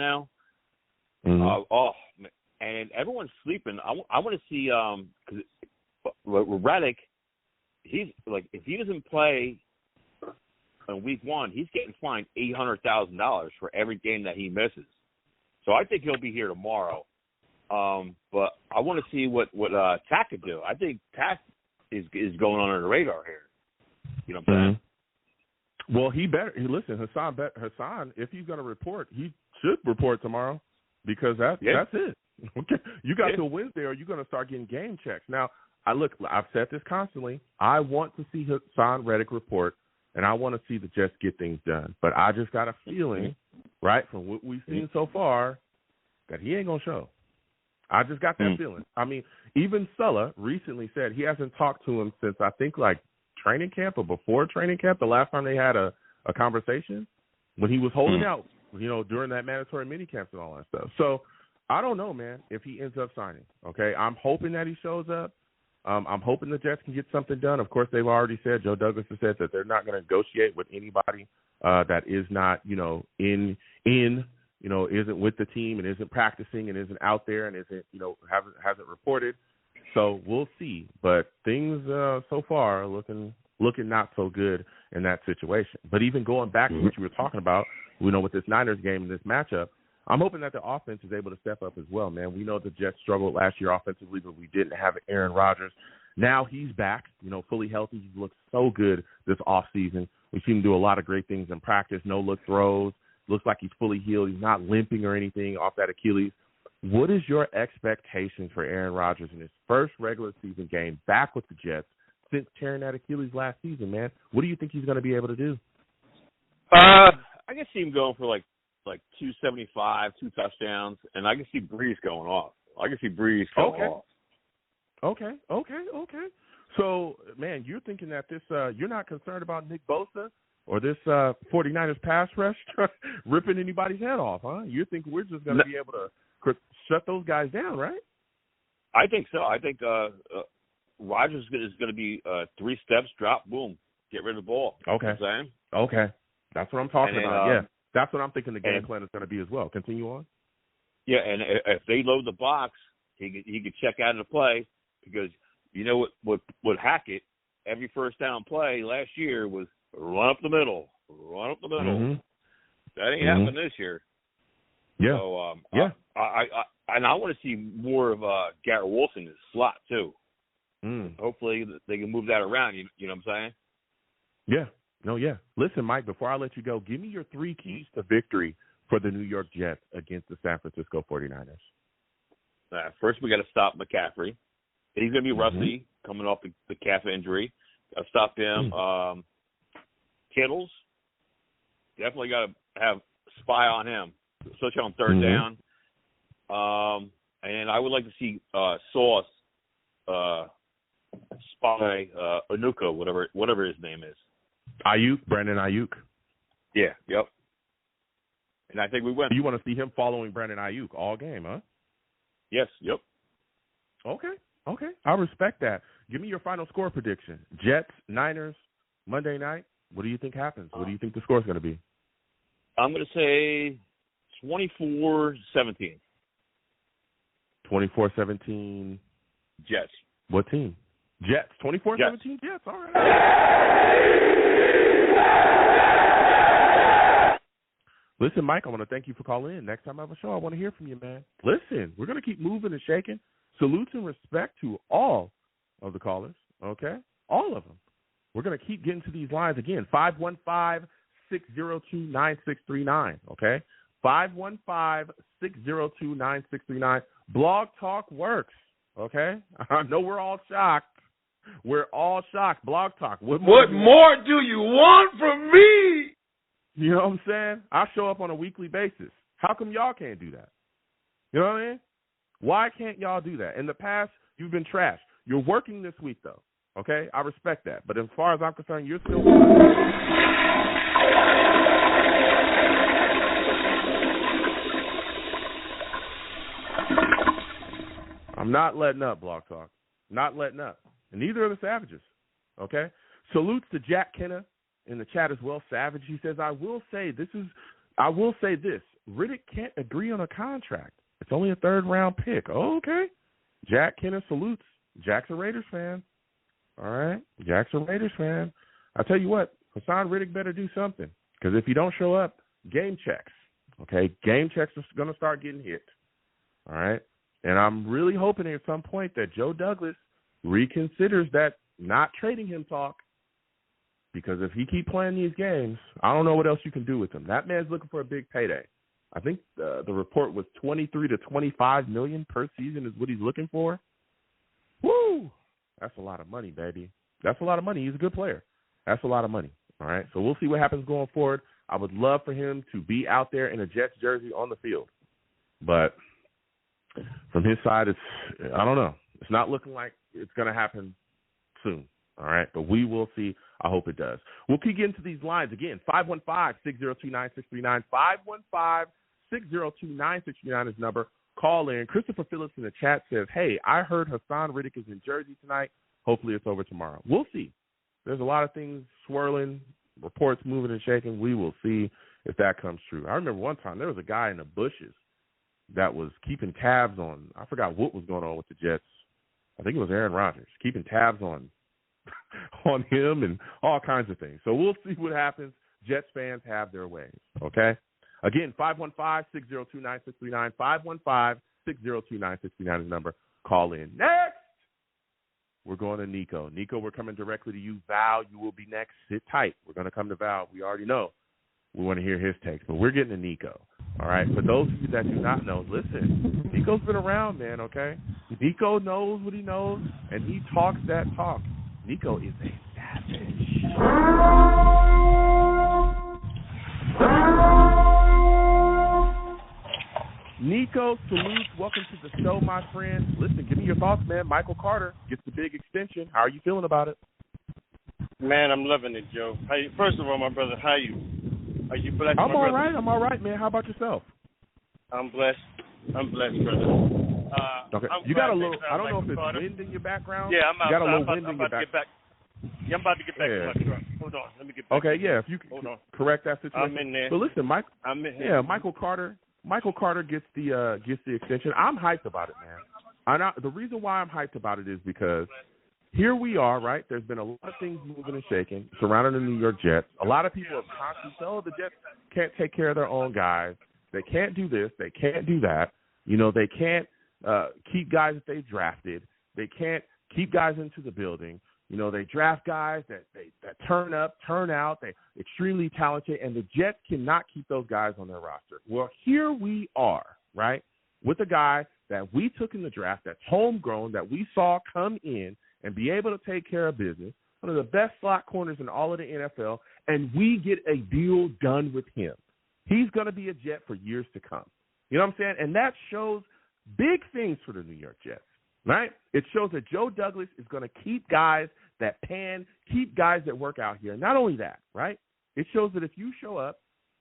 and everyone's sleeping. I want to see because with Reddick, he's if he doesn't play in week 1, he's getting fined $800,000 for every game that he misses. So I think he'll be here tomorrow. But I want to see what Tack could do. I think Tack is going under the radar here. You know what I'm saying? Well, he better listen. Haason, if he's going to report, he should report tomorrow because that's it. Okay, you got till Wednesday, or you're going to start getting game checks. Now, I've said this constantly. I want to see Haason Reddick report, and I want to see the Jets get things done. But I just got a feeling, right, from what we've seen so far, that he ain't going to show. I just got that feeling. I mean, even Sulla recently said he hasn't talked to him since I think training camp or before training camp, the last time they had a conversation when he was holding out, during that mandatory mini camps and all that stuff. So I don't know, man, if he ends up signing. Okay, I'm hoping that he shows up. I'm hoping the Jets can get something done. Of course, they've already said, Joe Douglas has said that they're not going to negotiate with anybody that is not, isn't with the team and isn't practicing and isn't out there and isn't, hasn't reported. So we'll see. But things so far are looking not so good in that situation. But even going back to what you were talking about, with this Niners game and this matchup, I'm hoping that the offense is able to step up as well, man. We know the Jets struggled last year offensively, but we didn't have Aaron Rodgers. Now he's back, fully healthy. He's looked so good this offseason. We've seen him do a lot of great things in practice, no-look throws. Looks like he's fully healed. He's not limping or anything off that Achilles. What is your expectations for Aaron Rodgers in his first regular season game back with the Jets since tearing that Achilles last season, man? What do you think he's going to be able to do? I can see him going for like 275, 2 touchdowns, and I can see Breeze going off. off. Okay. So, man, you're thinking that this you're not concerned about Nick Bosa or this 49ers pass rush ripping anybody's head off, huh? You think we're just going to be able to shut those guys down, right? I think so. I think Rodgers is going to be 3 steps, drop, boom, get rid of the ball. Okay. You know what I'm saying? Okay. That's what I'm talking about, yeah. That's what I'm thinking the game plan is going to be as well. Continue on. Yeah, and if they load the box, he could check out of the play because what Hackett, every first down play last year was run up the middle. Mm-hmm. That ain't happening this year. Yeah. So I want to see more of Garrett Wilson in the slot too. Hopefully they can move that around. You know what I'm saying? Yeah. No, yeah. Listen, Mike, before I let you go, give me your 3 keys to victory for the New York Jets against the San Francisco 49ers. First, we got to stop McCaffrey. He's going to be rusty coming off the calf injury. Got to stop him. Kittles, definitely got to have spy on him, especially on third down. And I would like to see Sauce spy Anuka, whatever his name is. Brandon Ayuk. Yeah, yep. And I think we win. You want to see him following Brandon Ayuk all game, huh? Yes, yep. Okay. I respect that. Give me your final score prediction. Jets, Niners, Monday night. What do you think happens? What do you think the score is going to be? I'm going to say 24-17. 24-17. Jets. What team? Jets. 24-17 Jets. All right. Listen, Mike, I want to thank you for calling in. Next time I have a show, I want to hear from you, man. Listen, we're going to keep moving and shaking. Salutes and respect to all of the callers, okay? All of them. We're going to keep getting to these lines again. 515-602-9639, okay? 515-602-9639. Blog Talk works, okay? I know we're all shocked. We're all shocked. Blog Talk. What more do you want from me? You know what I'm saying? I show up on a weekly basis. How come y'all can't do that? You know what I mean? Why can't y'all do that? In the past, you've been trashed. You're working this week, though, okay? I respect that. But as far as I'm concerned, you're still I'm not letting up, Blog Talk. Not letting up. And neither are the Savages, okay? Salutes to Jack Kenna in the chat as well. Savage, he says, I will say this. Reddick can't agree on a contract. It's only a third-round pick. Oh, okay. Jack Kenna salutes. Jack's a Raiders fan. All right? Jack's a Raiders fan. I tell you what, Haason Reddick better do something, because if you don't show up, game checks, okay? Game checks are going to start getting hit, all right? And I'm really hoping at some point that Joe Douglas reconsiders that not trading him talk, because if he keep playing these games, I don't know what else you can do with him. That man's looking for a big payday. I think the report was $23 to $25 million per season is what he's looking for. Woo! That's a lot of money, baby. That's a lot of money. He's a good player. That's a lot of money. All right, so we'll see what happens going forward. I would love for him to be out there in a Jets jersey on the field, but from his side, I don't know. It's not looking like it's going to happen soon. All right, but we will see. I hope it does. We'll keep getting to these lines again. 515-602-9639. 515-602-9639 is number. Call in. Christopher Phillips in the chat says, hey, I heard Haason Reddick is in Jersey tonight. Hopefully it's over tomorrow. We'll see. There's a lot of things swirling, reports moving and shaking. We will see if that comes true. I remember one time there was a guy in the bushes that was keeping tabs on, I forgot what was going on with the Jets. I think it was Aaron Rodgers, keeping tabs on him and all kinds of things. So we'll see what happens. Jets fans have their ways, okay? Again, 515-602-9639, 515-602-9639 is the number. Call in. Next, we're going to Nico. Nico, we're coming directly to you. Val, you will be next. Sit tight. We're going to come to Val. We already know. We want to hear his takes, but we're getting to Nico. All right? For those of you that do not know, listen, Nico's been around, man, okay? Nico knows what he knows, and he talks that talk. Nico is a savage. Nico, salutes. Welcome to the show, my friend. Listen, give me your thoughts, man. Michael Carter gets the big extension. How are you feeling about it? Man, I'm loving it, Joe. First of all, my brother, how are you? Are you blessed, I'm all right. I'm all right, man. How about yourself? I'm blessed. I'm blessed, brother. Okay. You got a little, I don't know if it's wind in your background. Yeah, I'm outside. You got a little wind in your back. Yeah, I'm about to get back to my truck. Hold on. Let me get back. Okay, yeah, if you could correct that situation. I'm in there. But listen, I'm in here. Yeah, Michael Carter gets the extension. I'm hyped about it, man. The reason why I'm hyped about it is because here we are, right? There's been a lot of things moving and shaking surrounding the New York Jets. A lot of people have constantly said, oh, the Jets can't take care of their own guys. They can't do this. They can't do that. You know, they can't keep guys that they drafted. They can't keep guys into the building. You know, they draft guys that turn up, turn out. They're extremely talented, and the Jets cannot keep those guys on their roster. Well, here we are, right, with a guy that we took in the draft that's homegrown, that we saw come in and be able to take care of business, one of the best slot corners in all of the NFL, and we get a deal done with him. He's going to be a Jet for years to come. You know what I'm saying? And that shows big things for the New York Jets. Right? It shows that Joe Douglas is going to keep guys that pan, keep guys that work out here. Not only that, right? It shows that if you show up,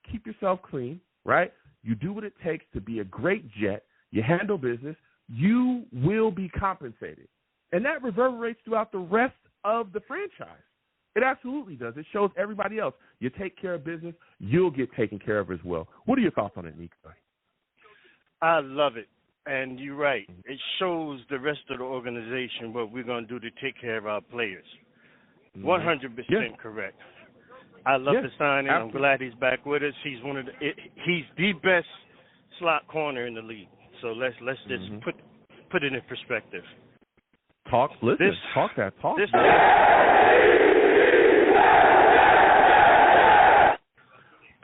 keep yourself clean, right? You do what it takes to be a great Jet. You handle business. You will be compensated. And that reverberates throughout the rest of the franchise. It absolutely does. It shows everybody else. You take care of business, you'll get taken care of as well. What are your thoughts on it, Nico? I love it. And you're right. It shows the rest of the organization what we're going to do to take care of our players. 100% correct. I love Yes, the signing. absolutely. I'm glad he's back with us. He's he's the best slot corner in the league. So let's just put it in perspective. Talk that talk. This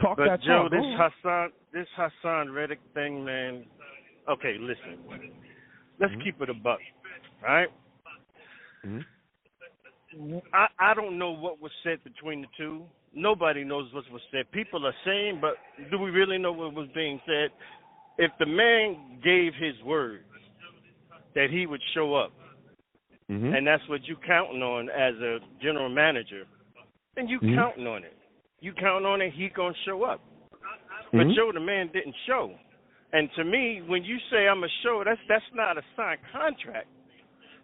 Talk but that Joe, talk. this Haason Reddick thing, man. Okay, listen. Let's keep it a buck, all right? I don't know what was said between the two. Nobody knows what was said. People are saying, but do we really know what was being said? If the man gave his word that he would show up, and that's what you counting on as a general manager, then you counting on it. You counting on it, he going to show up. But Joe, the man didn't show. And to me, when you say I'm a show, that's not a signed contract.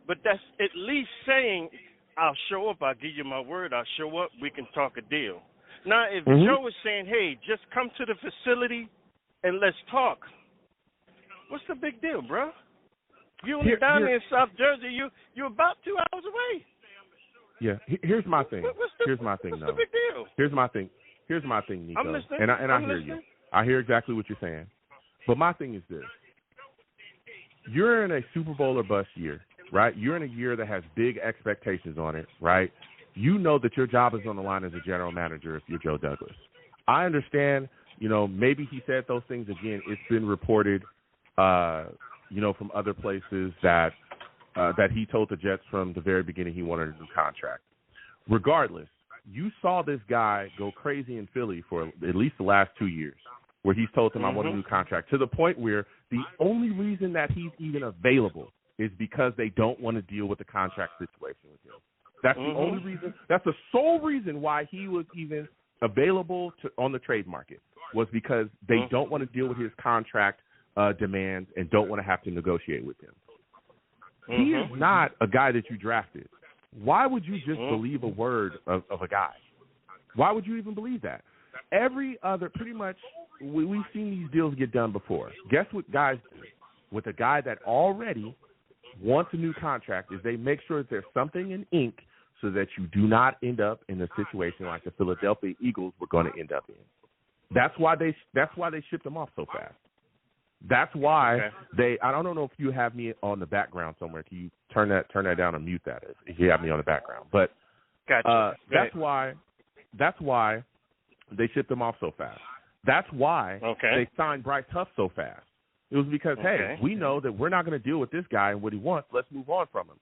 But that's at least saying I'll show up, I'll give you my word, I'll show up, we can talk a deal. Now, if Joe is saying, hey, just come to the facility and let's talk, what's the big deal, bro? You only down there in South Jersey, you're about 2 hours away. Yeah, here's my thing. Here's my thing, what's though. the big deal? Here's my thing, Nico. I'm listening. And I hear you. I hear exactly what you're saying. But my thing is this. You're in a Super Bowl or bust year, right? You're in a year that has big expectations on it, right? You know that your job is on the line as a general manager if you're Joe Douglas. I understand, maybe he said those things again. It's been reported, from other places that he told the Jets from the very beginning he wanted a new contract. Regardless, you saw this guy go crazy in Philly for at least the last 2 years, where he's told him I want a new contract, to the point where the only reason that he's even available is because they don't want to deal with the contract situation with him. That's the only reason. That's the sole reason why he was even available on the trade market, was because they don't want to deal with his contract demands and don't want to have to negotiate with him. He is not a guy that you drafted. Why would you just believe a word of a guy? Why would you even believe that? Every other, pretty much, we've seen these deals get done before. Guess what guys do with a guy that already wants a new contract is they make sure that there's something in ink so that you do not end up in a situation like the Philadelphia Eagles were going to end up in. That's why they shipped him off so fast. That's why I don't know if you have me on the background somewhere. Can you turn that down and mute that if you have me on the background? But gotcha. That's why they shipped him off so fast. That's why they signed Bryce Huff so fast. It was because, hey, we know that we're not going to deal with this guy and what he wants. Let's move on from him.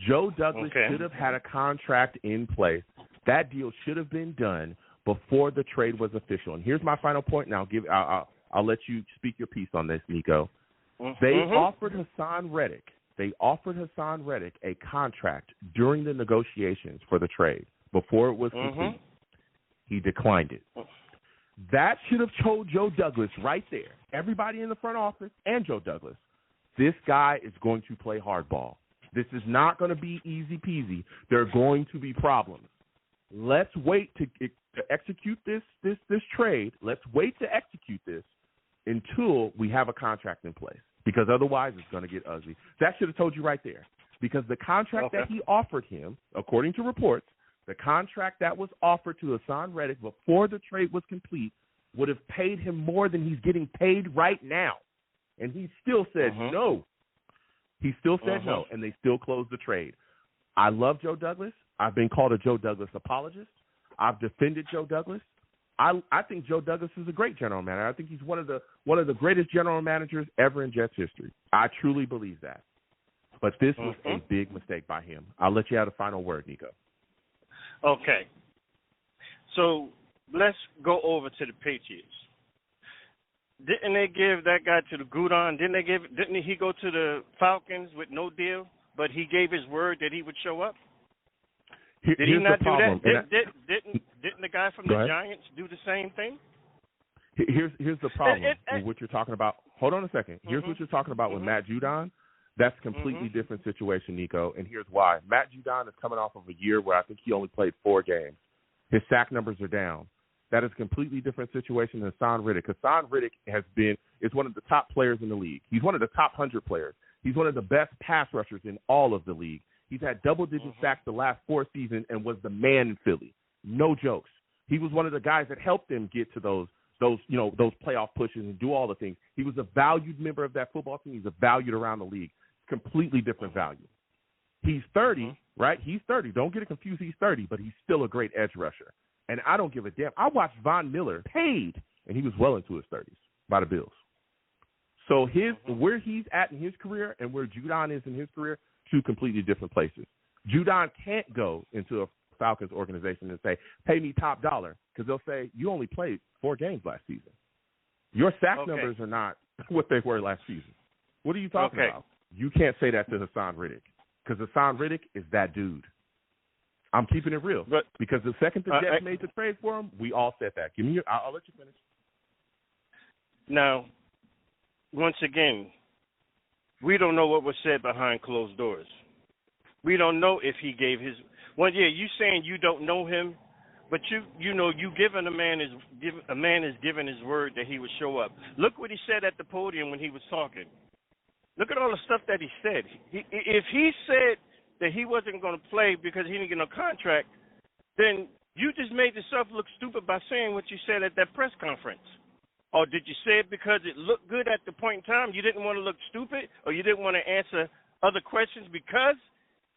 Joe Douglas should have had a contract in place. That deal should have been done before the trade was official. And here's my final point, and I'll let you speak your piece on this, Nico. They offered Haason Reddick. A contract during the negotiations for the trade before it was complete. He declined it. That should have told Joe Douglas right there, everybody in the front office and Joe Douglas, this guy is going to play hardball. This is not going to be easy peasy. There are going to be problems. Let's wait to execute this trade. Let's wait to execute this until we have a contract in place, because otherwise it's going to get ugly. That should have told you right there, because the contract that he offered him, according to reports, the contract that was offered to Haason Reddick before the trade was complete would have paid him more than he's getting paid right now. And he still said no. He still said no, and they still closed the trade. I love Joe Douglas. I've been called a Joe Douglas apologist. I've defended Joe Douglas. I think Joe Douglas is a great general manager. I think he's one of the greatest general managers ever in Jets history. I truly believe that. But this was a big mistake by him. I'll let you have the final word, Nico. Okay. So let's go over to the Patriots. Didn't they give that guy to the Gudon? Didn't he go to the Falcons with no deal, but he gave his word that he would show up? Did he not do that? Didn't the guy from the Giants do the same thing? Here's the problem with what you're talking about. Hold on a second. Here's what you're talking about with Matt Judon. That's a completely different situation, Nico, and here's why. Matt Judon is coming off of a year where I think he only played 4 games. His sack numbers are down. That is a completely different situation than Haason Reddick. Haason Reddick is one of the top players in the league. He's one of the top 100 players. He's one of the best pass rushers in all of the league. He's had double-digit sacks the last 4 seasons and was the man in Philly. No jokes. He was one of the guys that helped them get to those playoff pushes and do all the things. He was a valued member of that football team. He's a valued around the league. Completely different value. He's 30, right? He's 30. Don't get it confused. He's 30, but he's still a great edge rusher. And I don't give a damn. I watched Von Miller paid, and he was well into his 30s by the Bills. So where he's at in his career and where Judon is in his career, two completely different places. Judon can't go into a Falcons organization and say, pay me top dollar, because they'll say, you only played 4 games last season. Your sack numbers are not what they were last season. What are you talking about? You can't say that to Haason Reddick, because Haason Reddick is that dude. I'm keeping it real. Because the second the Jets made the trade for him, we all said that. I'll let you finish. Now, once again, we don't know what was said behind closed doors. We don't know if he gave his. Well, yeah, you saying you don't know him, but you know you giving a man is given his word that he would show up. Look what he said at the podium when he was talking. Look at all the stuff that he said. If he said that he wasn't going to play because he didn't get no contract, then you just made yourself look stupid by saying what you said at that press conference. Or did you say it because it looked good at the point in time? You didn't want to look stupid, or you didn't want to answer other questions because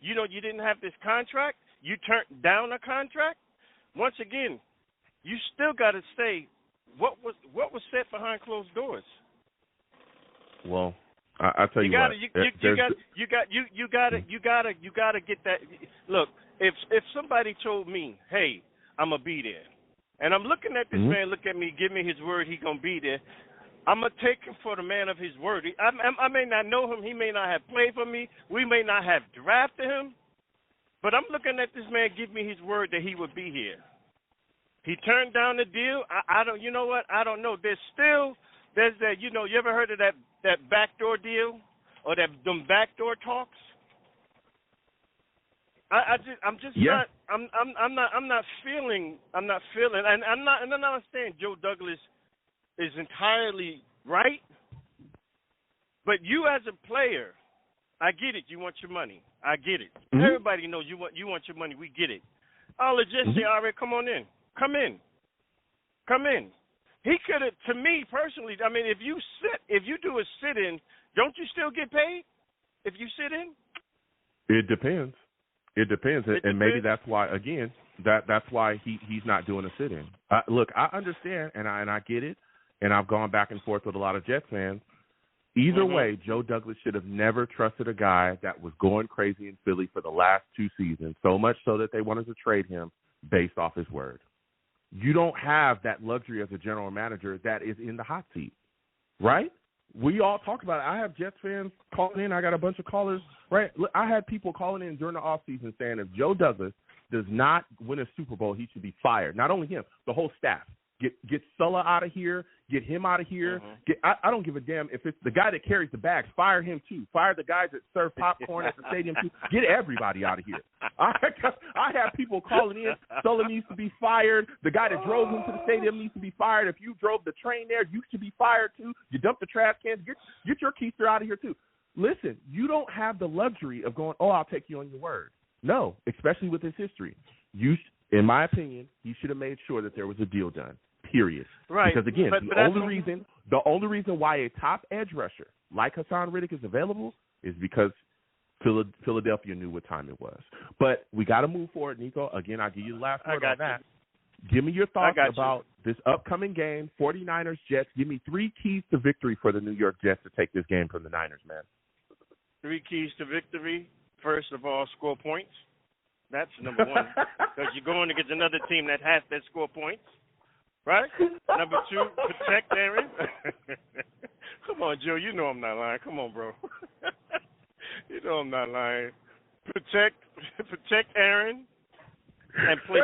you didn't have this contract? You turned down a contract? Once again, you still got to say what was said behind closed doors. Well, I tell you what. You gotta get that. Look, if somebody told me, hey, I'm gonna be there, and I'm looking at this man, look at me, give me his word, he gonna be there, I'm gonna take him for the man of his word. I may not know him, he may not have played for me, we may not have drafted him, but I'm looking at this man give me his word that he would be here. He turned down the deal. I don't. You know what? I don't know. There's that. You ever heard of that backdoor deal or them backdoor talks? I'm not feeling, and I'm not saying Joe Douglas is entirely right, but you as a player, I get it. You want your money. I get it. Everybody knows you want your money. We get it. I'll just say, all right, come on in. Come in. He could have, to me personally, I mean, if you do a sit-in, don't you still get paid if you sit in? It depends. And maybe that's why, again, that's why he's not doing a sit-in. Look, I understand, and I get it, and I've gone back and forth with a lot of Jets fans. Either way, Joe Douglas should have never trusted a guy that was going crazy in Philly for the last 2 seasons, so much so that they wanted to trade him based off his word. You don't have that luxury as a general manager that is in the hot seat, right? We all talk about it. I have Jets fans calling in. I got a bunch of callers, right? Look, I had people calling in during the offseason saying if Joe Douglas does not win a Super Bowl, he should be fired. Not only him, the whole staff. Get Sulla out of here. Get him out of here. I don't give a damn if it's the guy that carries the bags. Fire him too. Fire the guys that serve popcorn at the stadium too. Get everybody out of here. I have people calling in. Sulla needs to be fired. The guy that drove him to the stadium needs to be fired. If you drove the train there, you should be fired too. You dumped the trash cans. Get your keister out of here too. Listen, you don't have the luxury of going, oh, I'll take you on your word. No, especially with his history. In my opinion, he should have made sure that there was a deal done. Period. Right. Because again, the only reason why a top edge rusher like Haason Reddick is available is because Philadelphia knew what time it was. But we got to move forward, Nico. Again, I'll give you the last word on that. Give me your thoughts about this upcoming game, 49ers Jets. Give me 3 keys to victory for the New York Jets to take this game from the Niners, man. 3 keys to victory. First of all, score points. That's number 1. Because you're going against another team that has that score points. Right? Number 2, protect Aaron. Come on, Joe. You know I'm not lying. Come on, bro. You know I'm not lying. Protect Aaron and play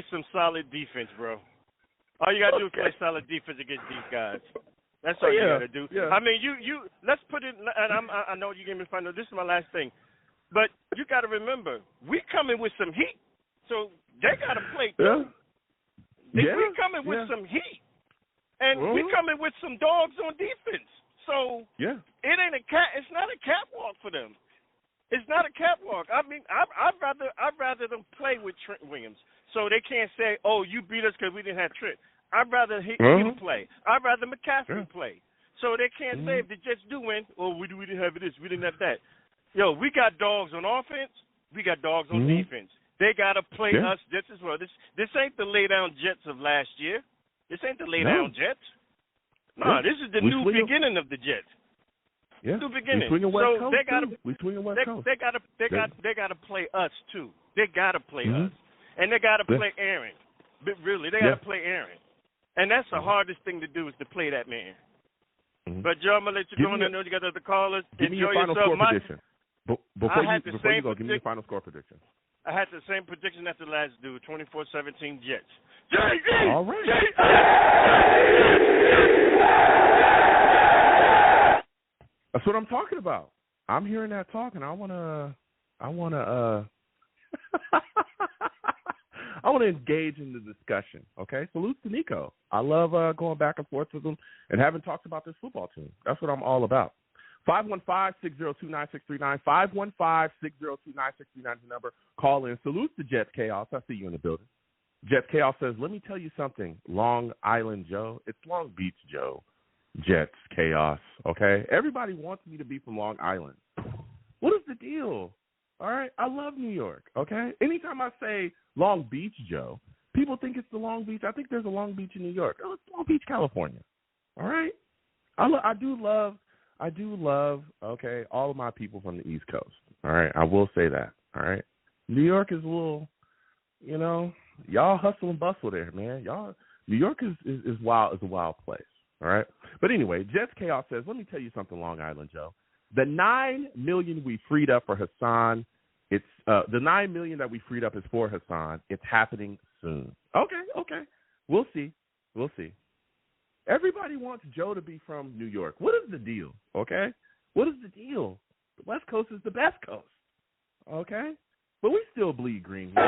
some solid defense, bro. All you gotta do is play solid defense against these guys. That's all you gotta do. Yeah. I mean, you. Let's put it. And I know you gave me fun. This is my last thing, but you gotta remember, we coming with some heat, so they gotta play too. We coming with some heat, and we coming with some dogs on defense. So it ain't it's not a catwalk for them. It's not a catwalk. I mean, I'd rather rather them play with Trent Williams, so they can't say, "Oh, you beat us because we didn't have Trent." I'd rather him play. I'd rather McCaffrey play, so they can't say if the Jets do win, "Oh, we didn't have this, we didn't have that." Yo, we got dogs on offense, we got dogs on defense. They gotta play us just as well. This ain't the lay down Jets of last year. This ain't the lay down Jets. No, this is the new beginning of the Jets. Yeah, new beginning. We swinging West so Coast. They gotta, we swinging West Coast. They gotta play us too. They gotta play us, and they gotta play Aaron. But really, they gotta play Aaron, and that's the hardest thing to do is to play that man. But Joe, I'm gonna let you go on. I know you got other callers. Give me your final score prediction. Before you go, give me your final score prediction. I had the same prediction as the last dude, 24-17 Jets. All right. That's what I'm talking about. I'm hearing that talk, and I wanna engage in the discussion. Okay, salute to Nico. I love going back and forth with him and having talked about this football team. That's what I'm all about. 515-602-9639. 515-602-9639 is the number. Call in. Salute to Jets Chaos. I see you in the building. Jets Chaos says, let me tell you something, Long Island Joe. It's Long Beach Joe. Jets Chaos, okay? Everybody wants me to be from Long Island. What is the deal? All right? I love New York, okay? Anytime I say Long Beach Joe, people think it's the Long Beach. I think there's a Long Beach in New York. Oh, it's Long Beach, California. All right? I do love, okay, all of my people from the East Coast. All right? I will say that. All right? New York is a little, y'all hustle and bustle there, man. New York is wild, is a wild place. All right? But anyway, Jets Chaos says, let me tell you something, Long Island Joe. The $9 million we freed up for Haason, it's the $9 million that we freed up is for Haason. It's happening soon. Okay. We'll see. Everybody wants Joe to be from New York. What is the deal? Okay? What is the deal? The West Coast is the best coast. Okay? But we still bleed green here.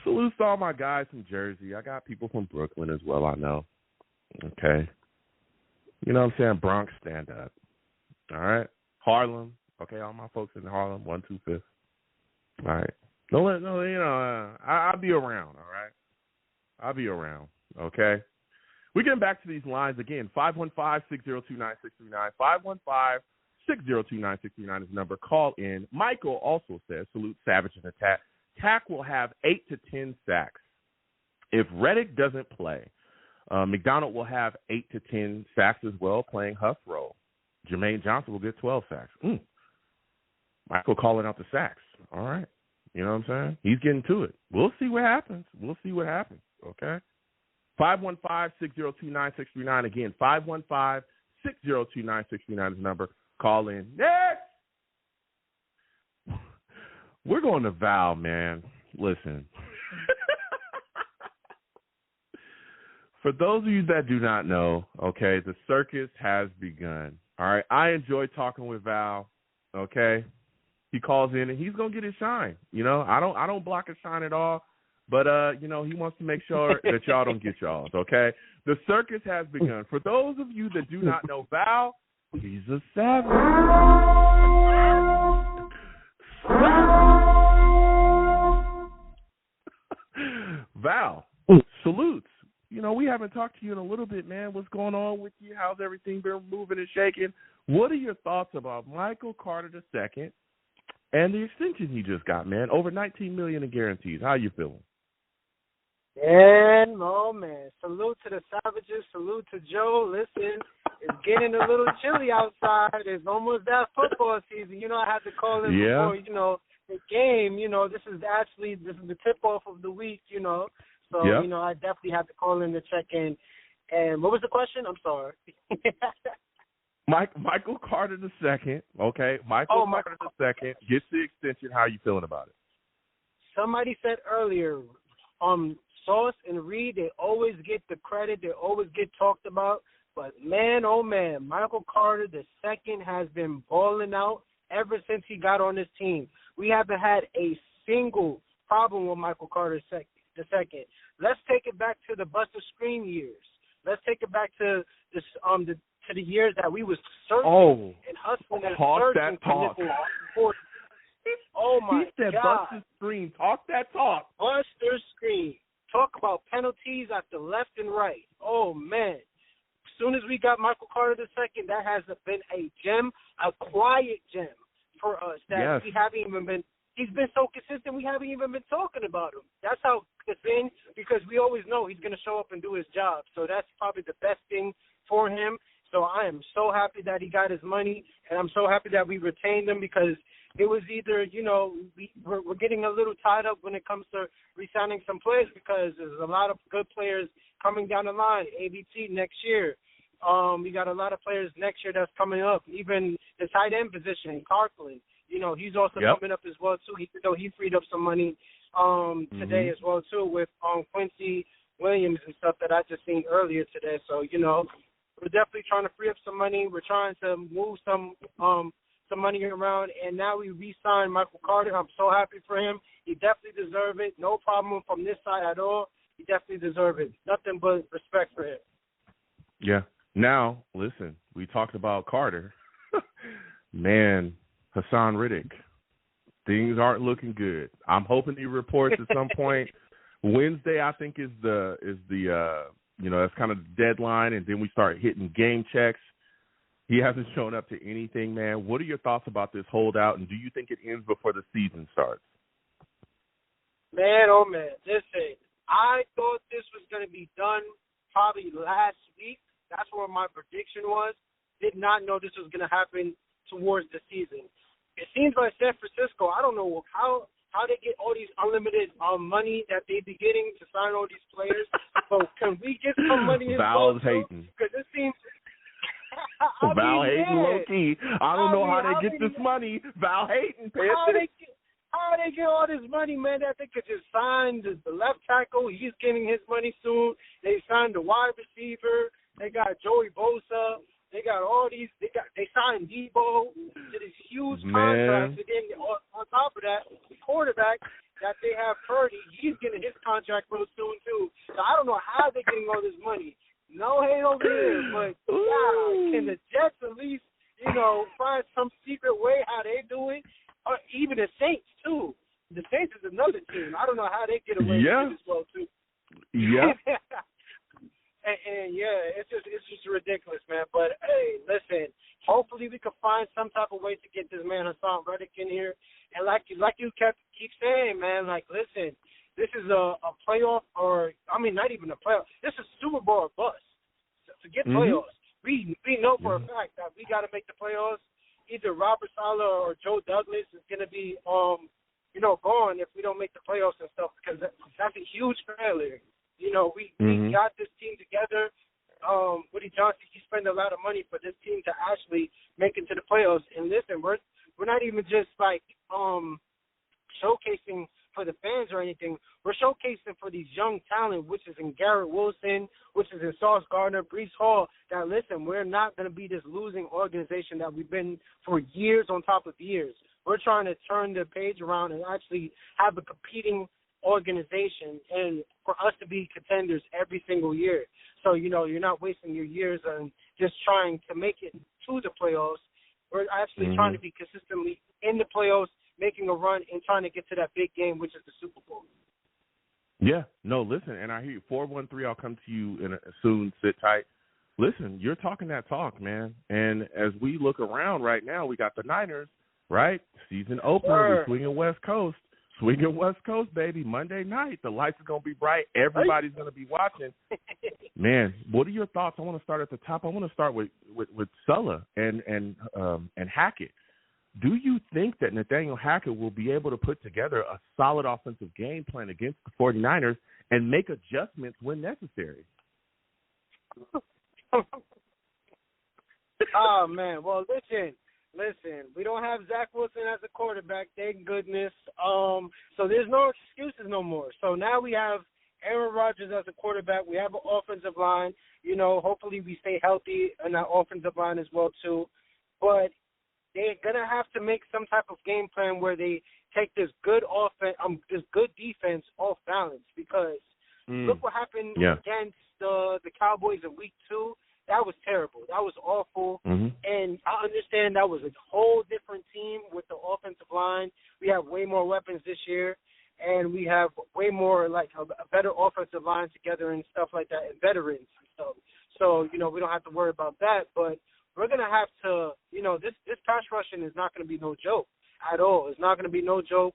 Salute to all my guys from Jersey. I got people from Brooklyn as well, I know. Okay. You know what I'm saying? Bronx, stand up. All right? Harlem. Okay, all my folks in Harlem, 125th. All right. I'll be around, all right? I'll be around, okay? We're getting back to these lines again. 515-602-9639. 515-602-9639 is the number. Call in. Michael also says, salute Savage and Attack. Tack will have 8 to 10 sacks. If Reddick doesn't play, McDonald will have 8 to 10 sacks as well, playing Huff role. Jermaine Johnson will get 12 sacks. Michael calling out the sacks. All right. You know what I'm saying? He's getting to it. We'll see what happens. Okay? 515-602-9639. Again, 515-602-9639 is the number. Call in. Next! We're going to Val, man. Listen. For those of you that do not know, okay, the circus has begun. All right. I enjoy talking with Val, okay? He calls in and he's gonna get his shine. I don't block his shine at all, but he wants to make sure that y'all don't get y'all's. Okay, the circus has begun. For those of you that do not know Val, he's a savage. Val, salutes. We haven't talked to you in a little bit, man. What's going on with you? How's everything been moving and shaking? What are your thoughts about Michael Carter II? And the extension he just got, man, over $19 million in guarantees. How you feeling? Man, salute to the Savages. Salute to Joe. Listen, it's getting a little chilly outside. It's almost that football season. I had to call in before, the game. This is the tip-off of the week, So, I definitely had to call in to check in. And what was the question? I'm sorry. Michael Carter II, okay? Michael Carter II gets the extension. How are you feeling about it? Somebody said earlier, Sauce and Reed, they always get the credit. They always get talked about. But, man, oh, man, Michael Carter II has been balling out ever since he got on this team. We haven't had a single problem with Michael Carter II. Let's take it back to the Buster Screen years. Let's take it back to the to the years that we was searching and hustling and searching for nickels. Oh, my God. He said Buster Screen. Talk that talk. Buster Screen. Talk about penalties at the left and right. Oh, man. As soon as we got Michael Carter II, that has been a gem, a quiet gem for us that we haven't even been. He's been so consistent, we haven't even been talking about him. That's how it's been, because we always know he's going to show up and do his job. So that's probably the best thing for him. So I am so happy that he got his money, and I'm so happy that we retained him, because it was either, we're getting a little tied up when it comes to re-signing some players, because there's a lot of good players coming down the line. ABT next year. We got a lot of players next year that's coming up. Even the tight end position, Carkland. He's also coming up as well, too. He freed up some money today as well, too, with Quincy Williams and stuff that I just seen earlier today. So, we're definitely trying to free up some money. We're trying to move some money around, and now we re-signed Michael Carter. I'm so happy for him. He definitely deserves it. No problem from this side at all. He definitely deserves it. Nothing but respect for him. Yeah. Now, listen, we talked about Carter. Man, Haason Reddick, things aren't looking good. I'm hoping he reports at some point. Wednesday, I think, is the that's kind of the deadline, and then we start hitting game checks. He hasn't shown up to anything, man. What are your thoughts about this holdout, and do you think it ends before the season starts? Man, oh, man. Listen, I thought this was going to be done probably last week. That's what my prediction was. Did not know this was going to happen towards the season. It seems like San Francisco, I don't know how they get all these unlimited money that they be getting to sign all these players. So can we get some money in Val's hating. Because it seems Val hating low key. I don't know how they get this money. Val hating. How they get all this money, man, that they could just sign the left tackle. He's getting his money soon. They signed the wide receiver. They got Joey Bosa. They got all these. They signed Debo to these huge contracts. And then on top of that, the quarterback that they have, Purdy, he's getting his contract real soon too. So I don't know how they're getting all this money. No hate over here, but can the Jets at least, find some secret way how they do it? Or even the Saints too. The Saints is another team. I don't know how they get away with it as well too. Yeah. And it's just ridiculous, man. But hey, listen, hopefully we can find some type of way to get this man Haason Reddick in here. And like you keep saying, man, like, listen, this is a playoff, or not even a playoff. This is Super Bowl or bust. To get playoffs, we know for a fact that we got to make the playoffs. Either Robert Saleh or Joe Douglas is going to be gone if we don't make the playoffs and stuff, because that's a huge failure. We got this team together. Woody Johnson, he spent a lot of money for this team to actually make it to the playoffs. And listen, we're not even just like showcasing for the fans or anything. We're showcasing for these young talent, which is in Garrett Wilson, which is in Sauce Gardner, Breece Hall, that, listen, we're not going to be this losing organization that we've been for years on top of years. We're trying to turn the page around and actually have a competing organization, and for us to be contenders every single year. So, you're not wasting your years on just trying to make it to the playoffs. We're actually trying to be consistently in the playoffs, making a run, and trying to get to that big game, which is the Super Bowl. Yeah. No, listen, and I hear you. 413, I'll come to you soon. Sit tight. Listen, you're talking that talk, man. And as we look around right now, we got the Niners, right? Season opener. We're swinging West Coast. Swinging West Coast, baby. Monday night, the lights are going to be bright. Everybody's going to be watching. Man, what are your thoughts? I want to start at the top. I want to start with Sulla and Hackett. Do you think that Nathaniel Hackett will be able to put together a solid offensive game plan against the 49ers and make adjustments when necessary? Oh, man. Well, listen, we don't have Zach Wilson as a quarterback, thank goodness. So there's no excuses no more. So now we have Aaron Rodgers as a quarterback. We have an offensive line. Hopefully we stay healthy in that offensive line as well, too. But they're going to have to make some type of game plan where they take this good this good defense off balance, because look what happened against the Cowboys in week 2. that was terrible. That was awful. Mm-hmm. And I understand that was a whole different team with the offensive line. We have way more weapons this year, and we have way more, like, a better offensive line together and stuff like that, and veterans and stuff. So, we don't have to worry about that. But we're going to have to, this pass rushing is not going to be no joke at all. It's not going to be no joke.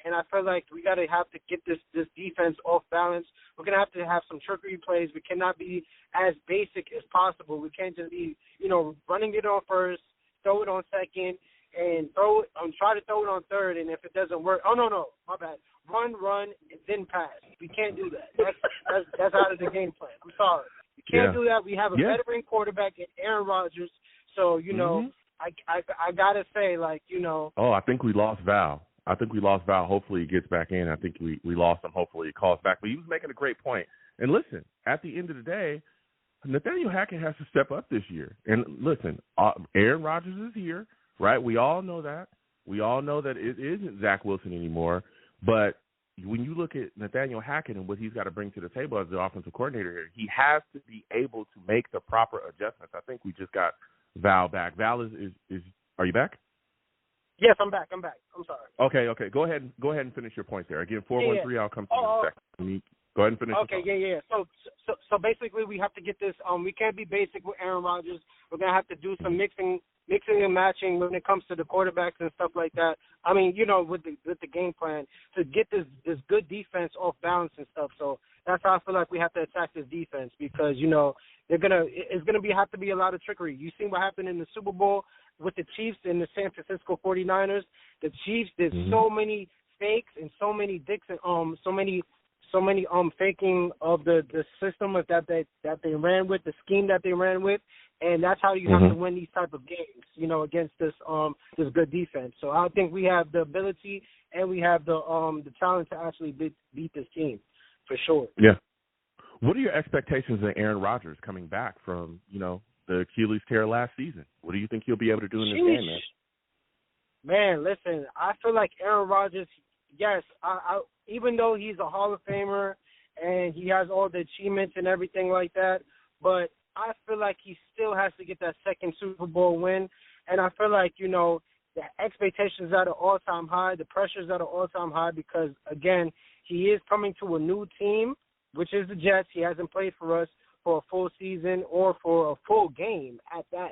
And I feel like we have to get this defense off balance. We're going to have some trickery plays. We cannot be as basic as possible. We can't just be, running it on first, throw it on second, and try to throw it on third. And if it doesn't work, oh, no, my bad. Run, and then pass. We can't do that. That's out of the game plan. I'm sorry. We can't do that. We have a veteran quarterback in Aaron Rodgers. So, I got to say, like, Oh, I think we lost Val. Hopefully he gets back in. I think we lost him. Hopefully he calls back. But he was making a great point. And listen, at the end of the day, Nathaniel Hackett has to step up this year. And listen, Aaron Rodgers is here, right? We all know that. We all know that it isn't Zach Wilson anymore. But when you look at Nathaniel Hackett and what he's got to bring to the table as the offensive coordinator here, he has to be able to make the proper adjustments. I think we just got Val back. Val is are you back? Yes, I'm back. I'm sorry. Okay. Go ahead and finish your point there. Again, 413. I'll come to you in a second. Go ahead and finish. Okay, yeah. So basically, we have to get this. We can't be basic with Aaron Rodgers. We're gonna have to do some mixing and matching when it comes to the quarterbacks and stuff like that. I mean, with the game plan to get this good defense off balance and stuff. So that's how I feel like we have to attack this defense because it's gonna have to be a lot of trickery. You seen what happened in the Super Bowl with the Chiefs and the San Francisco 49ers. The Chiefs did so many fakes and so many dicks and so many faking of the system that they ran with, the scheme that they ran with, and that's how you have to win these type of games, against this good defense. So I think we have the ability and we have the talent to actually beat this team for sure. Yeah. What are your expectations of Aaron Rodgers coming back from the Achilles tear last season? What do you think he'll be able to do in this game, man? Man, listen, I feel like Aaron Rodgers, yes, I even though he's a Hall of Famer and he has all the achievements and everything like that, but I feel like he still has to get that second Super Bowl win. And I feel like, the expectations are at an all-time high, the pressures are at an all-time high because, again, he is coming to a new team, which is the Jets. He hasn't played for us for a full season or for a full game at that,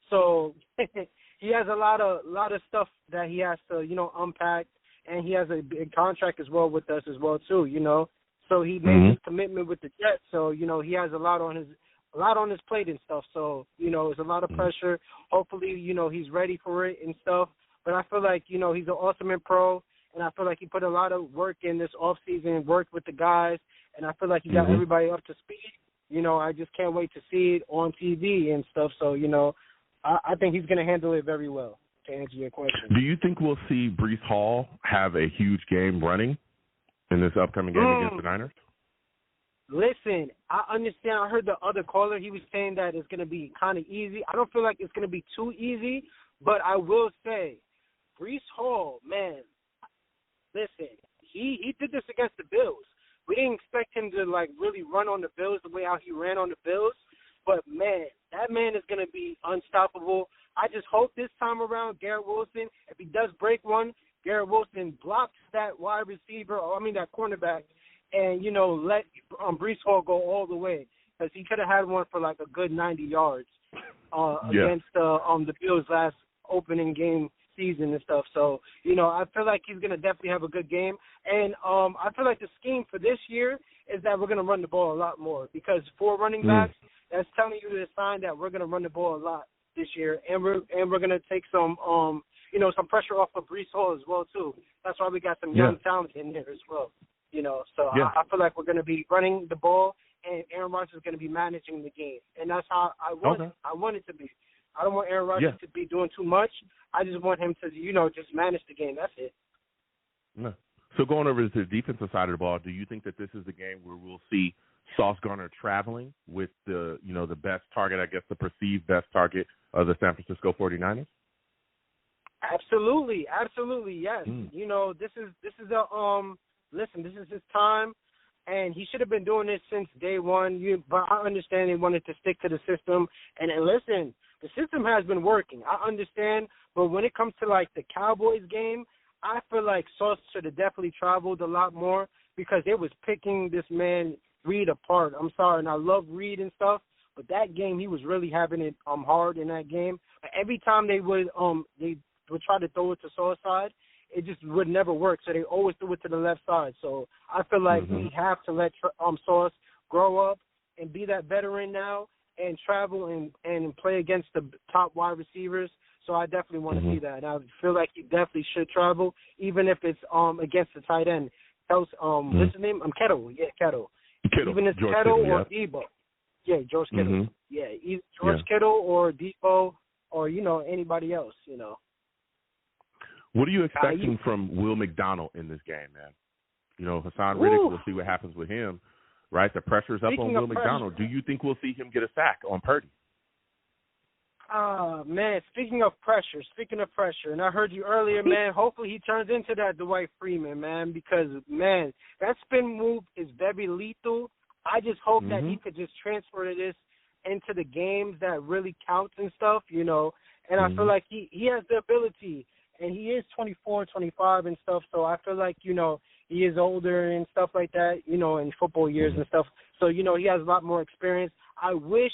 So he has a lot of stuff that he has to, unpack, and he has a big contract as well with us as well too, So he made his commitment with the Jets, so he has a lot on his plate and stuff. So there's a lot of pressure. Hopefully, he's ready for it and stuff. But I feel like he's an awesome pro, and I feel like he put a lot of work in this off season, worked with the guys, and I feel like he got everybody up to speed. I just can't wait to see it on TV and stuff. So, I think he's going to handle it very well, to answer your question. Do you think we'll see Breece Hall have a huge game running in this upcoming game against the Niners? Listen, I understand. I heard the other caller. He was saying that it's going to be kind of easy. I don't feel like it's going to be too easy, but I will say Breece Hall, man, listen, he did this against the Bills. We didn't expect him to, really run on the Bills the way how he ran on the Bills. But, man, that man is going to be unstoppable. I just hope this time around Garrett Wilson, if he does break one, Garrett Wilson blocks that wide receiver, that cornerback, and, let Breece Hall go all the way. Because he could have had one for, a good 90 yards against the Bills' last opening game season and stuff. So, I feel like he's going to definitely have a good game. And I feel like the scheme for this year is that we're going to run the ball a lot more because 4 running backs, that's telling you the sign that we're going to run the ball a lot this year. And we're going to take some, some pressure off of Breece Hall as well, too. That's why we got some young talent in there as well. So I feel like we're going to be running the ball and Aaron Rodgers is going to be managing the game. And that's how I want it to be. I don't want Aaron Rodgers to be doing too much. I just want him to, just manage the game. That's it. No. So going over to the defensive side of the ball, do you think that this is the game where we'll see Sauce Gardner traveling with the best target, I guess the perceived best target of the San Francisco 49ers? Absolutely, yes. This is his time. and he should have been doing this since day one. But I understand they wanted to stick to the system. And listen, the system has been working. I understand, but when it comes to like the Cowboys game, I feel like Sauce should have definitely traveled a lot more because they was picking this man Reed apart. I'm sorry, and I love Reed and stuff, but that game he was really having it hard in that game. But every time they would try to throw it to Sauce side, it just would never work. So they always threw it to the left side. So I feel like we have to let Sauce grow up and be that veteran now and travel and play against the top wide receivers. So I definitely want to see that. And I feel like he definitely should travel, even if it's against the tight end. What's his name? Kittle. Yeah, Kittle. Even if it's Kittle or Debo. Yeah, George Kittle. Yeah, either George Kittle or Debo or, anybody else, What are you expecting from Will McDonald in this game, man? Haason Reddick, we'll see what happens with him, right? The pressure's up on Will McDonald. Do you think we'll see him get a sack on Purdy? Man, speaking of pressure, and I heard you earlier, man, hopefully he turns into that Dwight Freeman, man, because, man, that spin move is very lethal. I just hope that he could just transfer this into the games that really counts and stuff, and I feel like he has the ability, and he is 24, 25 and stuff, so I feel like, he is older and stuff like that, in football years and stuff, so, he has a lot more experience. I wish,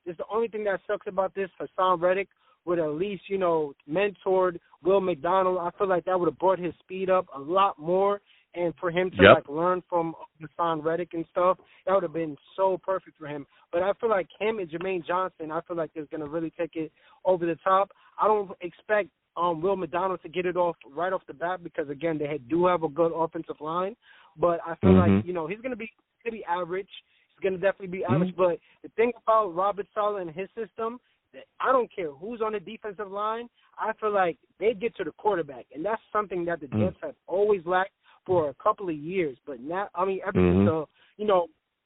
it's the only thing that sucks about this, Haason Reddick would at least, mentored Will McDonald. I feel like that would have brought his speed up a lot more. And for him to, learn from Haason Reddick and stuff, that would have been so perfect for him. But I feel like him and Jermaine Johnson, I feel like is going to really take it over the top. I don't expect Will McDonald to get it off right off the bat because, again, they do have a good offensive line. But I feel like, he's going to be average. It's going to definitely be average. But the thing about Robert Saleh and his system, I don't care who's on the defensive line. I feel like they get to the quarterback, and that's something that the Jets have always lacked for a couple of years. But now, ever since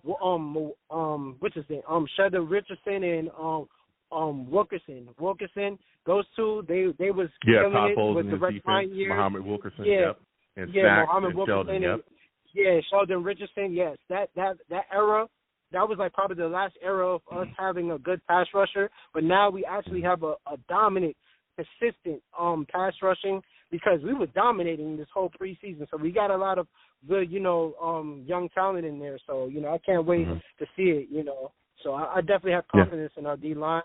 what's his name? Sheldon Richardson and Wilkerson. Those two, they was killing Todd it Bowles with the rest of my years. Muhammad Wilkerson, and Muhammad Wilkerson, Sheldon, Sheldon Richardson, yes. That era, that was like probably the last era of us having a good pass rusher. But now we actually have a dominant, consistent pass rushing because we were dominating this whole preseason. So we got a lot of good, young talent in there. So, I can't wait to see it, So I definitely have confidence in our D-line.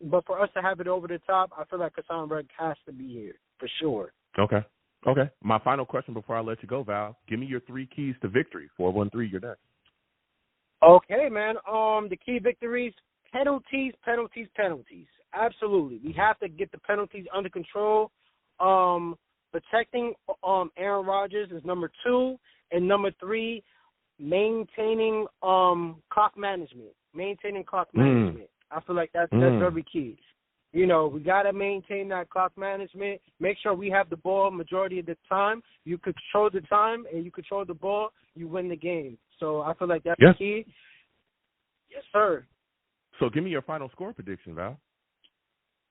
But for us to have it over the top, I feel like Haason Reddick has to be here for sure. Okay. My final question before I let you go, Val. Give me your 3 keys to victory. 413, you're next. Okay, man. The key victories, penalties. Absolutely. We have to get the penalties under control. Protecting Aaron Rodgers is number 2. And number 3, maintaining clock management. I feel like that's very key. We got to maintain that clock management. Make sure we have the ball majority of the time. You control the time and you control the ball, you win the game. So I feel like that's the key. Yes, sir. So give me your final score prediction, Val.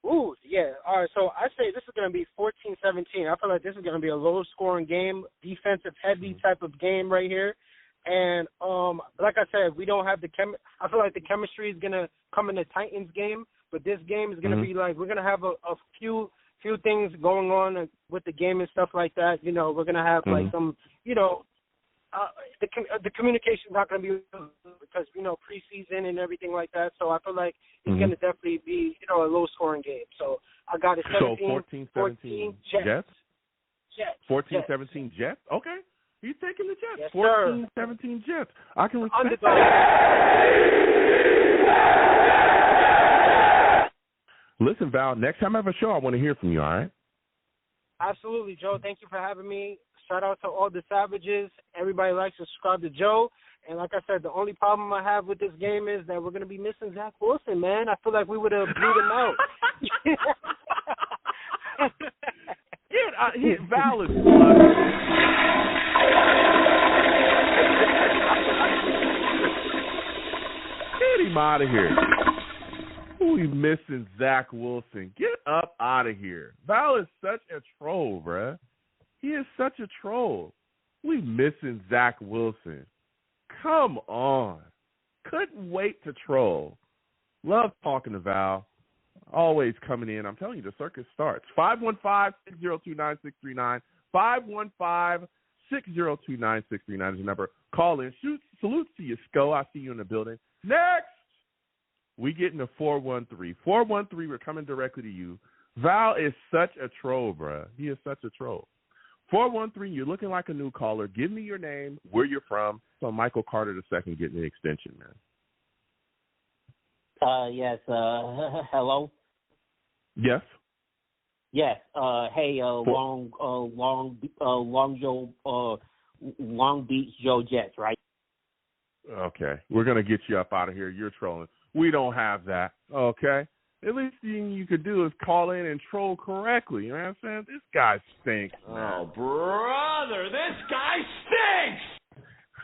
Ooh, yeah. All right, so I say this is going to be 14-17. I feel like this is going to be a low-scoring game, defensive-heavy type of game right here. And like I said, we don't have I feel like the chemistry is going to come in the Titans game, but this game is going to be like we're going to have a few things going on with the game and stuff like that. We're going to have like some, the communication is not going to be because, preseason and everything like that. So I feel like it's going to definitely be, a low-scoring game. So I got it 14-17 Jets? 14-17 Jets? Okay. He's taking the Jets. Yes, 14-17 Jets. I can respect that. Listen, Val, next time I have a show, I want to hear from you, all right? Absolutely, Joe. Thank you for having me. Shout out to all the Savages. Everybody likes to subscribe to Joe. And like I said, the only problem I have with this game is that we're going to be missing Zach Wilson, man. I feel like we would have blew him out. Val is Get him out of here. We missing Zach Wilson. Get up out of here. Val is such a troll, bruh. He is such a troll. We missing Zach Wilson. Come on. Couldn't wait to troll. Love talking to Val. Always coming in. I'm telling you, the circus starts. 515-602-9639. 515-602-9639 is the number. Call in. Salute to you, Sco. I see you in the building. Next, we get into 413. 413, we're coming directly to you. Val is such a troll, bruh. He is such a troll. 413, you're looking like a new caller. Give me your name, where you're from. So Michael Carter II getting the extension, man. Yes. Hello. Yes. Yes. Hey. Long Beach Joe Jets, right? Okay. We're gonna get you up out of here. You're trolling. We don't have that. Okay. At least the thing you could do is call in and troll correctly. You know what I'm saying? This guy stinks, man. Oh, brother, this guy stinks!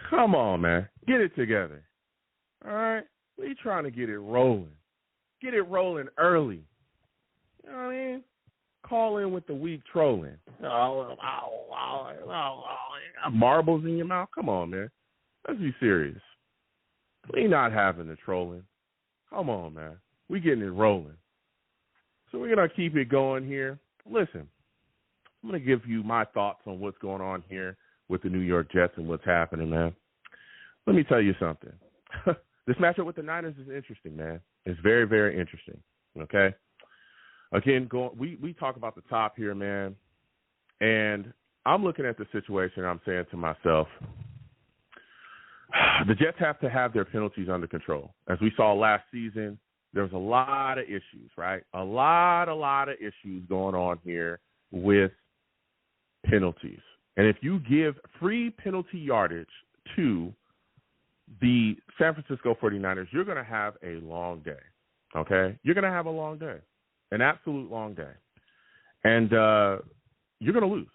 Come on, man. Get it together. All right? We trying to get it rolling. Get it rolling early. You know what I mean? Call in with the weak trolling. Marbles in your mouth? Come on, man. Let's be serious. We not having the trolling. Come on, man. We getting it rolling. So we're going to keep it going here. Listen, I'm going to give you my thoughts on what's going on here with the New York Jets and what's happening, man. Let me tell you something. This matchup with the Niners is interesting, man. It's very, very interesting, okay? Again, we talk about the top here, man, and I'm looking at the situation and I'm saying to myself, the Jets have to have their penalties under control. As we saw last season, there was a lot of issues, right? A lot of issues going on here with penalties. And if you give free penalty yardage to the San Francisco 49ers, you're going to have a long day, okay? You're going to have a long day, an absolute long day. And you're going to lose,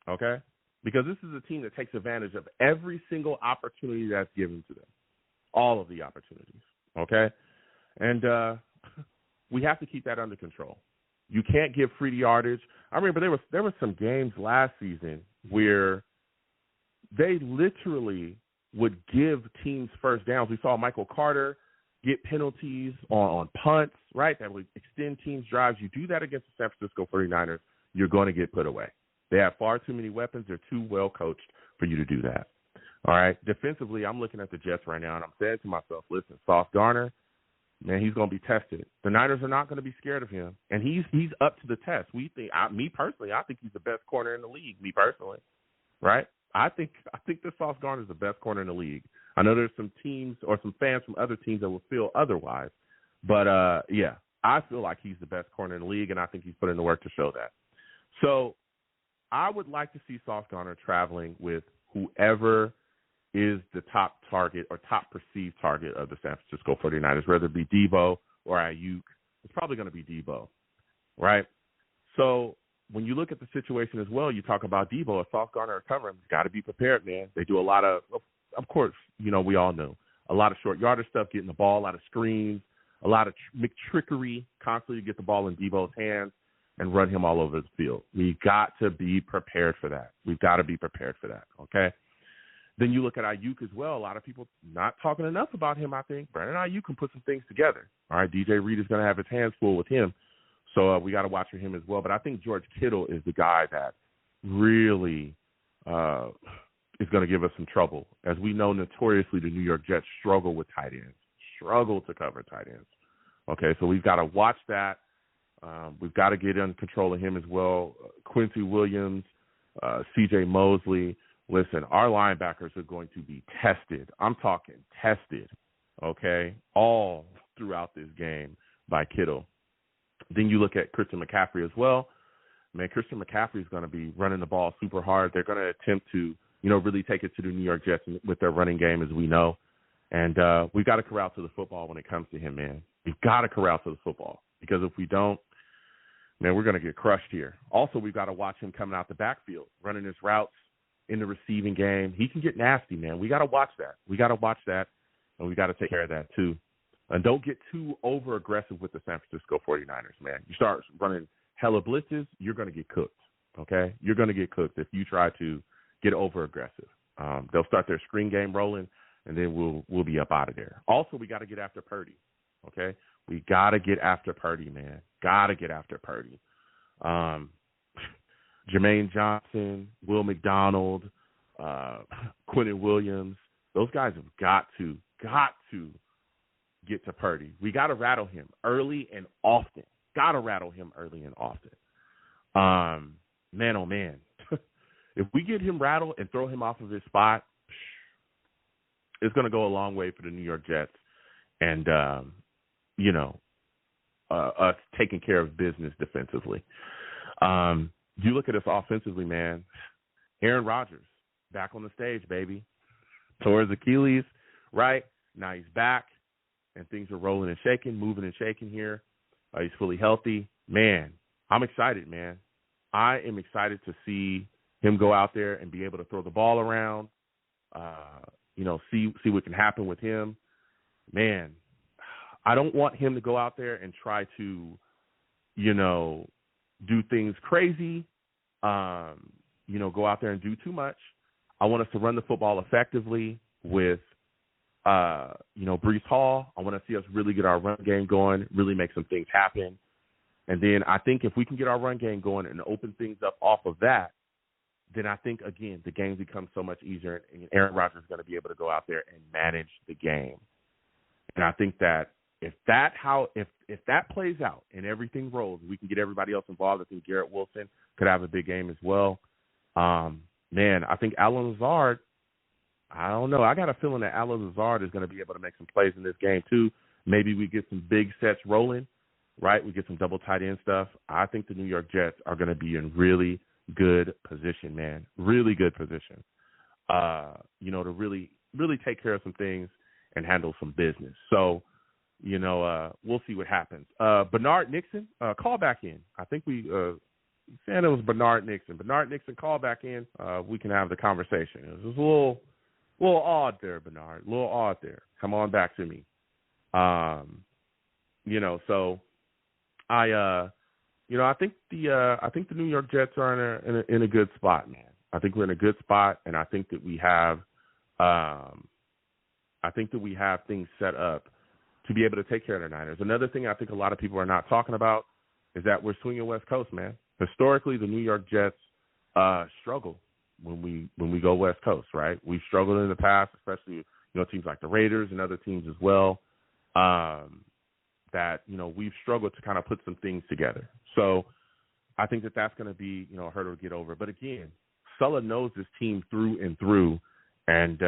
okay? Because this is a team that takes advantage of every single opportunity that's given to them, all of the opportunities, okay? And we have to keep that under control. You can't give free yardage. I remember there were some games last season where they literally would give teams first downs. We saw Michael Carter get penalties on punts, right? That would extend teams' drives. You do that against the San Francisco 49ers, you're going to get put away. They have far too many weapons. They're too well coached for you to do that. All right? Defensively, I'm looking at the Jets right now, and I'm saying to myself, listen, Sauce Gardner, man, he's going to be tested. The Niners are not going to be scared of him, and he's up to the test. Me personally, I think he's the best corner in the league, me personally, right? I think that Sauce Gardner is the best corner in the league. I know there's some teams or some fans from other teams that will feel otherwise, but, yeah, I feel like he's the best corner in the league, and I think he's put in the work to show that. So I would like to see Sauce Gardner traveling with whoever is the top target or top perceived target of the San Francisco 49ers, whether it be Debo or Ayuk. It's probably going to be Debo, right? So when you look at the situation as well, you talk about Debo, if Sauce Gardner are covering, he's got to be prepared, man. They do a lot of course, you know, we all know, a lot of short yardage stuff, getting the ball, a lot of screens, a lot of trickery constantly to get the ball in Debo's hands and run him all over the field. We've got to be prepared for that. We've got to be prepared for that, okay? Then you look at Ayuk as well. A lot of people not talking enough about him, I think. Brandon Ayuk can put some things together. All right, DJ Reed is going to have his hands full with him, so we got to watch for him as well. But I think George Kittle is the guy that really is going to give us some trouble. As we know, notoriously, the New York Jets struggle with tight ends, struggle to cover tight ends. Okay, so we've got to watch that. We've got to get in control of him as well. Quincy Williams, C.J. Mosley. Listen, our linebackers are going to be tested. I'm talking tested, okay, all throughout this game by Kittle. Then you look at Christian McCaffrey as well. Man, Christian McCaffrey is going to be running the ball super hard. They're going to attempt to, you know, really take it to the New York Jets with their running game, as we know. And we've got to corral to the football when it comes to him, man. We've got to corral to the football, because if we don't, man, we're going to get crushed here. Also, we've got to watch him coming out the backfield, running his routes in the receiving game. He can get nasty, man. We got to watch that. We got to watch that, and we got to take care of that too. And don't get too over-aggressive with the San Francisco 49ers, man. You start running hella blitzes, you're going to get cooked, okay? You're going to get cooked if you try to get over-aggressive. They'll start their screen game rolling, and then we'll be up out of there. Also, we got to get after Purdy. Okay, we got to get after Purdy, man. Got to get after Purdy. Jermaine Johnson, Will McDonald, Quentin Williams. Those guys have got to get to Purdy. We got to rattle him early and often. Got to rattle him early and often. Man, oh, man. If we get him rattled and throw him off of his spot, it's going to go a long way for the New York Jets and, us taking care of business defensively. You look at us offensively, man. Aaron Rodgers, back on the stage, baby. Tore his Achilles, right? Now he's back, and things are rolling and shaking, moving and shaking here. He's fully healthy. Man, I'm excited, man. I am excited to see him go out there and be able to throw the ball around, see what can happen with him. Man, I don't want him to go out there and try to, do things crazy, go out there and do too much. I want us to run the football effectively with, Breece Hall. I want to see us really get our run game going, really make some things happen. And then I think if we can get our run game going and open things up off of that, then I think, again, the game becomes so much easier, and Aaron Rodgers is going to be able to go out there and manage the game. And I think that if that plays out and everything rolls, we can get everybody else involved. I think Garrett Wilson could have a big game as well. Man, I think Allen Lazard, I don't know. I got a feeling that Allen Lazard is going to be able to make some plays in this game too. Maybe we get some big sets rolling, right? We get some double tight end stuff. I think the New York Jets are going to be in really good position, man. Really good position, to really, really take care of some things and handle some business. So, we'll see what happens. Bernard Nixon, call back in. I think we saying it was Bernard Nixon. Bernard Nixon, call back in. We can have the conversation. It was a little odd there, Bernard. A little odd there. Come on back to me. So I think the New York Jets are in a good spot, man. I think we're in a good spot, and I think that we have things set up to be able to take care of the Niners. Another thing I think a lot of people are not talking about is that we're swinging West Coast, man. Historically, the New York Jets struggle when we go West Coast, right? We've struggled in the past, especially teams like the Raiders and other teams as well. That we've struggled to kind of put some things together. So I think that that's going to be a hurdle to get over. But again, Sulla knows this team through and through, and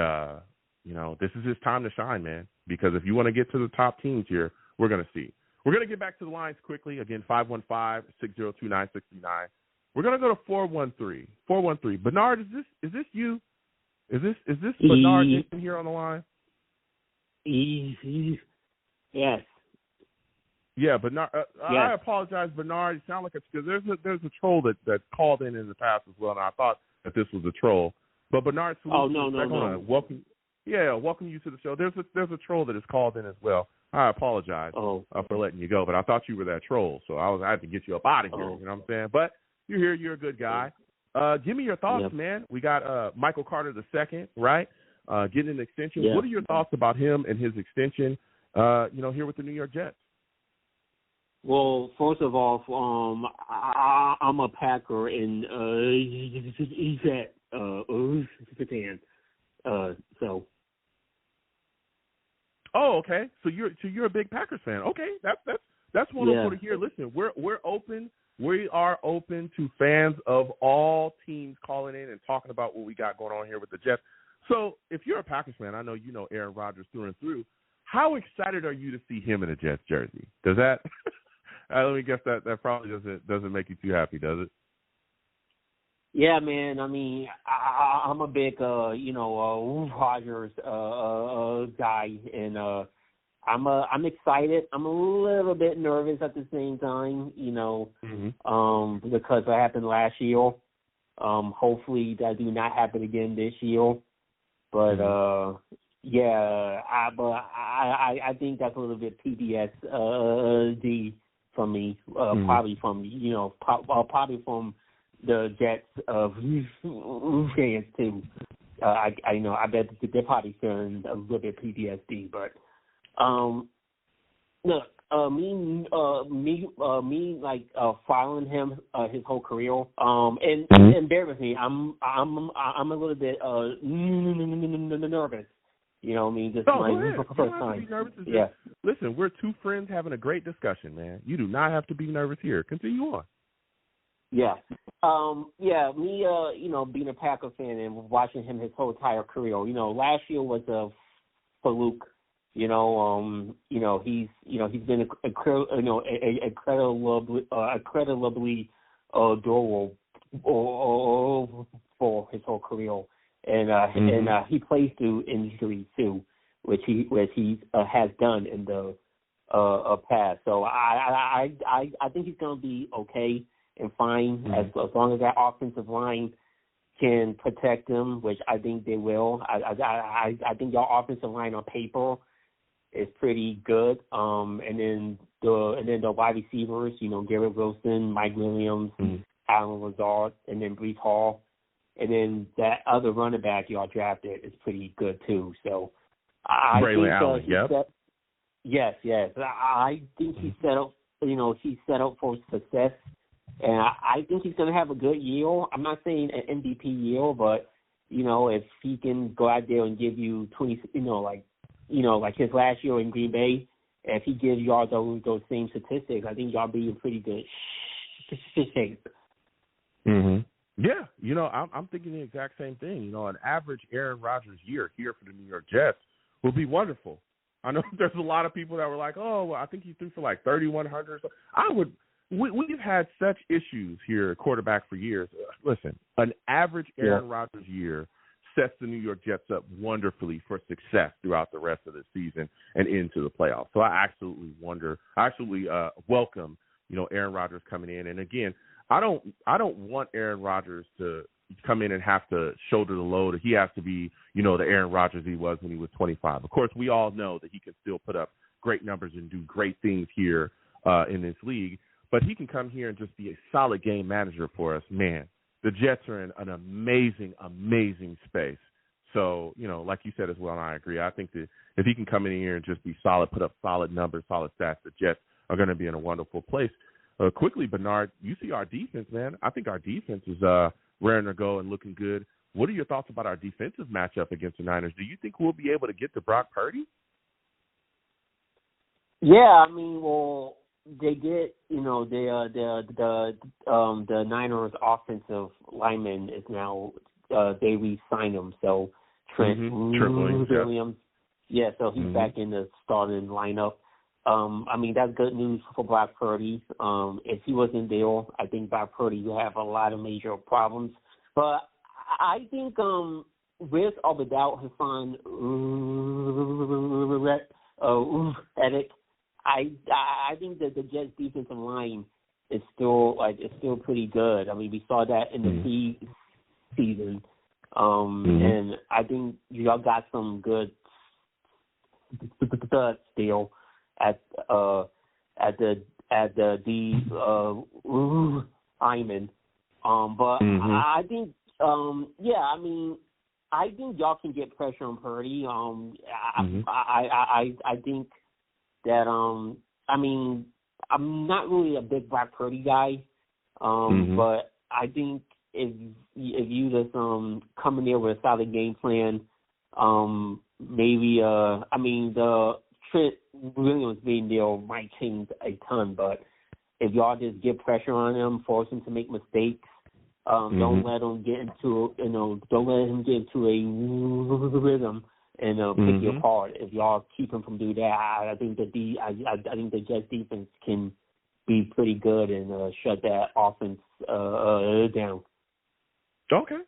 this is his time to shine, man. Because if you want to get to the top teams here, we're going to see. We're going to get back to the lines quickly. Again, 515-602-9639. We're going to go to 413. 413. Bernard, is this you? Is this Bernard Nixon here on the line? Yes. Yeah, Bernard. Yes. I apologize, Bernard. You sound like because there's a troll that called in the past as well, and I thought that this was a troll. But Bernard, no. Welcome. Yeah, welcome you to the show. There's a troll that has called in as well. I apologize for letting you go, but I thought you were that troll, so I had to get you up out of here. You know what I'm saying? But you're here. You're a good guy. Give me your thoughts, man. We got Michael Carter II, right? Getting an extension. Yeah. What are your thoughts about him and his extension? Here with the New York Jets. Well, first of all, I'm a Packer, and he's at Japan. So. Oh, okay. So you're a big Packers fan. Okay, that's wonderful to hear. Listen, we're open. We are open to fans of all teams calling in and talking about what we got going on here with the Jets. So if you're a Packers fan, I know you know Aaron Rodgers through and through. How excited are you to see him in a Jets jersey? Does that? Let me guess that probably doesn't make you too happy, does it? Yeah, man. I mean, I'm a big Rodgers guy, and I'm excited. I'm a little bit nervous at the same time, because it happened last year. Hopefully that do not happen again this year. But I think that's a little bit PTSD from me. Probably from the Jets fans too. I bet they're probably feeling a little bit PTSD, but look, me following him his whole career. And bear with me, I'm a little bit nervous. You know what I mean? Just my first time. Yeah. Listen, we're two friends having a great discussion, man. You do not have to be nervous here. Continue on. Yeah. Me, being a Packer fan and watching him his whole entire career. Last year was a fluke. He's been incredibly durable for his whole career. And he plays through injury too, which he has done in the past. So I think he's going to be okay and fine as long as that offensive line can protect him, which I think they will. I think your offensive line on paper is pretty good. And then the wide receivers, Garrett Wilson, Mike Williams, Alan Lazard, and then Breece Hall. And then that other running back y'all drafted is pretty good too. So I Braylon think Allen, yes. I think he's set up. He's set up for success, and I think he's going to have a good year. I'm not saying an MVP year, but if he can go out there and give you 20, like his last year in Green Bay, if he gives y'all those same statistics, I think y'all be in pretty good shape. Yeah, I'm thinking the exact same thing. An average Aaron Rodgers year here for the New York Jets will be wonderful. I know there's a lot of people that were like, oh, well, I think he threw for like 3,100. We've had such issues here at quarterback for years. Listen, an average Aaron Rodgers year sets the New York Jets up wonderfully for success throughout the rest of the season and into the playoffs. So I absolutely welcome, Aaron Rodgers coming in. And again, I don't want Aaron Rodgers to come in and have to shoulder the load. He has to be, the Aaron Rodgers he was when he was 25. Of course, we all know that he can still put up great numbers and do great things here in this league. But he can come here and just be a solid game manager for us. Man, the Jets are in an amazing, amazing space. So, like you said as well, and I agree. I think that if he can come in here and just be solid, put up solid numbers, solid stats, the Jets are going to be in a wonderful place. Quickly, Bernard, you see our defense, man. I think our defense is raring to go and looking good. What are your thoughts about our defensive matchup against the Niners? Do you think we'll be able to get to Brock Purdy? Yeah, they did. The Niners offensive lineman is now they re-signed him. So Trent Williams, so he's back in the starting lineup. That's good news for Brock Purdy. If he wasn't there, I think Brock Purdy would have a lot of major problems. But I think with or without Haason Reddick, I think that the Jets' defensive line is still pretty good. We saw that in the season, and I think y'all got some good studs still at the lineman. But I think I think y'all can get pressure on Purdy. I think that I'm not really a big Brock Purdy guy, but I think if you just come in there with a solid game plan, maybe the Trent Williams being there might change a ton, but if y'all just get pressure on him, force him to make mistakes, don't let him get into a rhythm and pick you apart. If y'all keep him from doing that, I think the Jets defense can be pretty good and shut that offense down. Okay.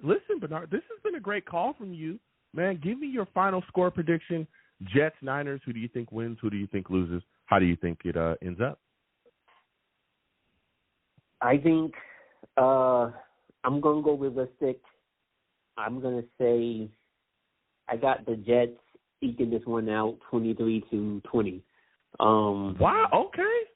Listen, Bernard, this has been a great call from you, man. Give me your final score prediction. Jets, Niners. Who do you think wins? Who do you think loses? How do you think it ends up? I think I'm going to go realistic. I'm going to say I got the Jets eking this one out 23-20. Wow, okay.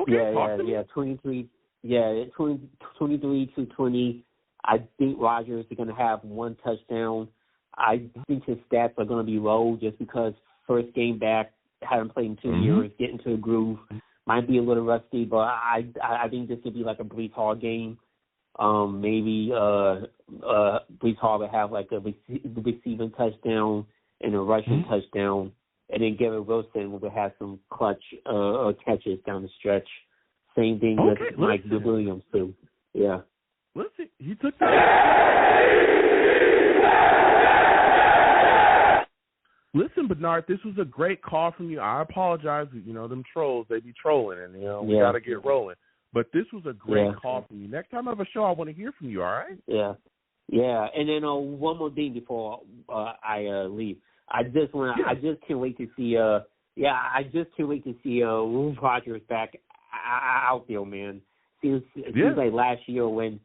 Yeah, 23. Yeah, 23-20. I think Rodgers is going to have 1 touchdown. I think his stats are going to be low just because first game back, haven't played in 2 years, getting to a groove. Might be a little rusty, but I think this could be like a Breece Hall game. Maybe Breece Hall would have like a receiving touchdown and a rushing touchdown, and then Garrett Wilson would have some clutch catches down the stretch. Same thing with Mike Williams too. Yeah. Listen, he took that. Listen, Bernard, this was a great call from you. I apologize. You know, them trolls, they be trolling, and, you know, we got to get rolling. But this was a great call from you. Next time I have a show, I want to hear from you, all right? Yeah. Yeah, and then one more thing before I leave. I just can't wait to see Rodgers back out there, man. It seems like last year when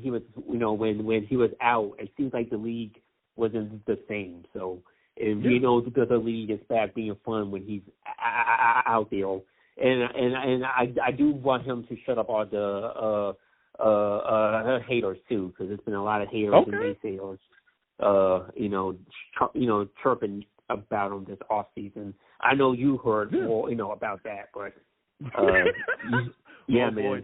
he was, you know, when he was out, it seems like the league wasn't the same. So, you know, because the league is back being fun when he's out there. And I do want him to shut up all the haters too, because there's been a lot of haters and naysayers, chirping about him this off season. I know you heard more, about that, but yeah, man.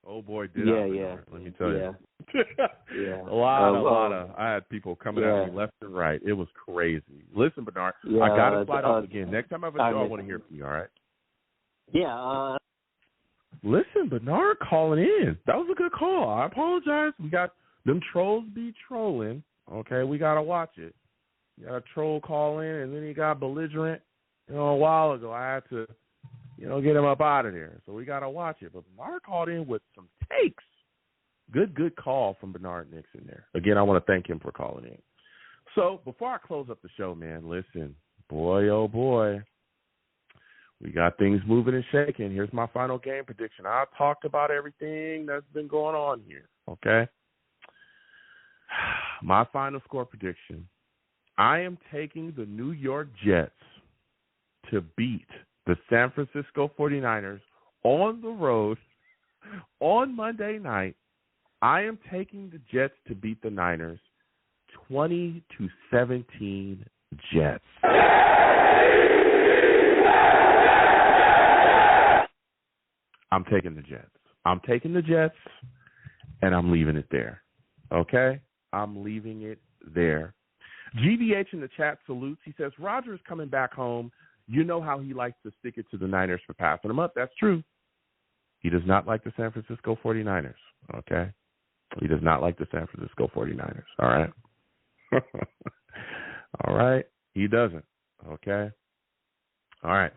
Oh boy, did I? Yeah. Let me tell you. Yeah. A lot of. I had people coming at me left and right. It was crazy. Listen, Bernard, I got to slide off again. Next time I have a show, I want to hear from you. All right? Yeah. Listen, Bernard calling in. That was a good call. I apologize. We got them trolls be trolling. Okay, we got to watch it. You got a troll call in, and then he got belligerent. A while ago, I had to, get him up out of there. So we got to watch it. But Bernard called in with some takes. Good call from Bernard Nixon there. Again, I want to thank him for calling in. So before I close up the show, man, listen, boy, oh boy, we got things moving and shaking. Here's my final game prediction. I talked about everything that's been going on here, okay? My final score prediction, I am taking the New York Jets to beat the San Francisco 49ers on the road on Monday night. I am taking the Jets to beat the Niners 20-17 Jets. I'm taking the Jets. I'm taking the Jets, and I'm leaving it there. Okay? I'm leaving it there. GVH in the chat salutes. He says, Rodgers coming back home. You know how he likes to stick it to the Niners for passing him up. That's true. He does not like the San Francisco 49ers. Okay? He does not like the San Francisco 49ers. All right? All right? He doesn't. Okay? All right.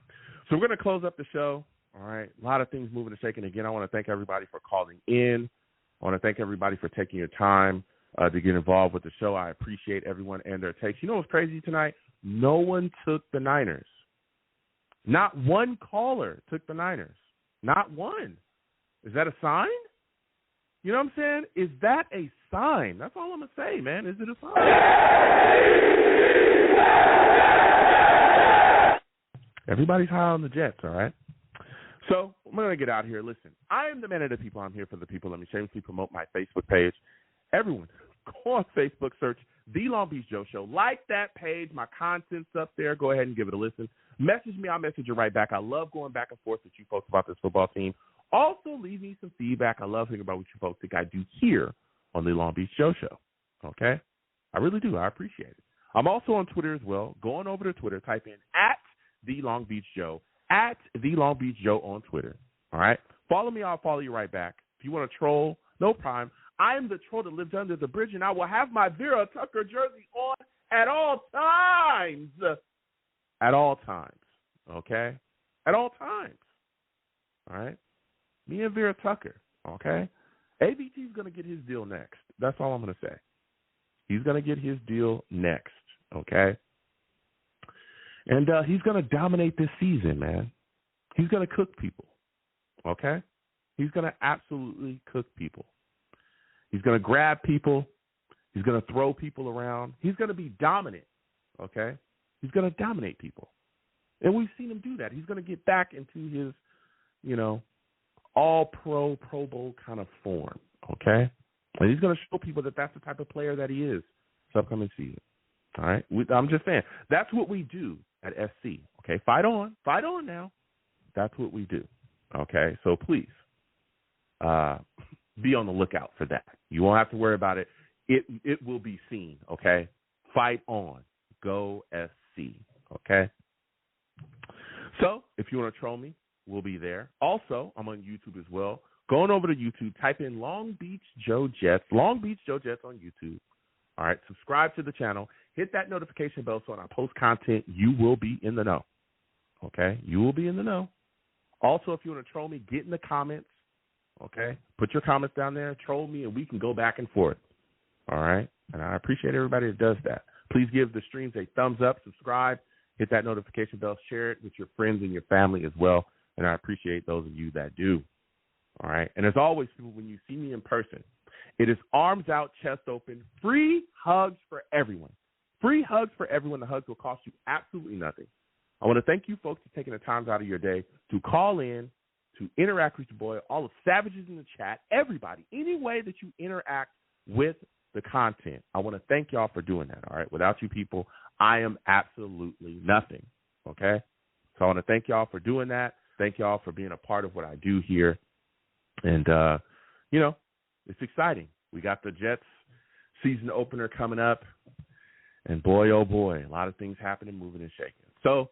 So we're going to close up the show. All right. A lot of things moving and shaking. Again, I want to thank everybody for calling in. I want to thank everybody for taking your time to get involved with the show. I appreciate everyone and their takes. You know what's crazy tonight? No one took the Niners. Not one caller took the Niners. Not one. Is that a sign? You know what I'm saying? Is that a sign? That's all I'm going to say, man. Is it a sign? Everybody's high on the Jets, all right? So I'm going to get out of here. Listen, I am the man of the people. I'm here for the people. Let me shamelessly promote my Facebook page. Everyone, go on Facebook, search The Long Beach Joe Show. Like that page. My content's up there. Go ahead and give it a listen. Message me. I'll message you right back. I love going back and forth with you folks about this football team. Also, leave me some feedback. I love hearing about what you folks think I do here on The Long Beach Joe Show. Okay? I really do. I appreciate it. I'm also on Twitter as well. Going over to Twitter, type in @The Long Beach Joe. @The Long Beach Joe on Twitter. All right? Follow me. I'll follow you right back. If you want to troll, no problem. I am the troll that lives under the bridge, and I will have my Vera Tucker jersey on at all times. At all times. Okay? At all times. All right? Me and Vera Tucker. Okay? ABT's going to get his deal next. That's all I'm going to say. He's going to get his deal next. Okay? And he's going to dominate this season, man. He's going to cook people, okay? He's going to absolutely cook people. He's going to grab people. He's going to throw people around. He's going to be dominant, okay? He's going to dominate people. And we've seen him do that. He's going to get back into his, all-pro, Pro Bowl kind of form, okay? And he's going to show people that that's the type of player that he is this upcoming season. All right? I'm just saying, that's what we do at SC. Okay? Fight on now. That's what we do. Okay? So please be on the lookout for that. You won't have to worry about it. It will be seen. Okay? Fight on. Go SC. Okay? So if you want to troll me, we'll be there. Also, I'm on YouTube as well. Going over to YouTube, type in Long Beach Joe Jets on YouTube. All right, subscribe to the channel. Hit that notification bell so when I post content, you will be in the know. Okay? You will be in the know. Also, if you want to troll me, get in the comments. Okay? Put your comments down there, troll me, and we can go back and forth. All right? And I appreciate everybody that does that. Please give the streams a thumbs up, subscribe, hit that notification bell, share it with your friends and your family as well. And I appreciate those of you that do. All right. And as always, people, when you see me in person, it is arms out, chest open, free hugs for everyone. Free hugs for everyone. The hugs will cost you absolutely nothing. I want to thank you folks for taking the time out of your day to call in, to interact with your boy, all the savages in the chat, everybody, any way that you interact with the content. I want to thank y'all for doing that. All right. Without you people, I am absolutely nothing. Okay. So I want to thank y'all for doing that. Thank y'all for being a part of what I do here. And, it's exciting. We got the Jets season opener coming up. And boy, oh boy, a lot of things happening, moving and shaking. So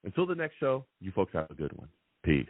until the next show, you folks have a good one. Peace.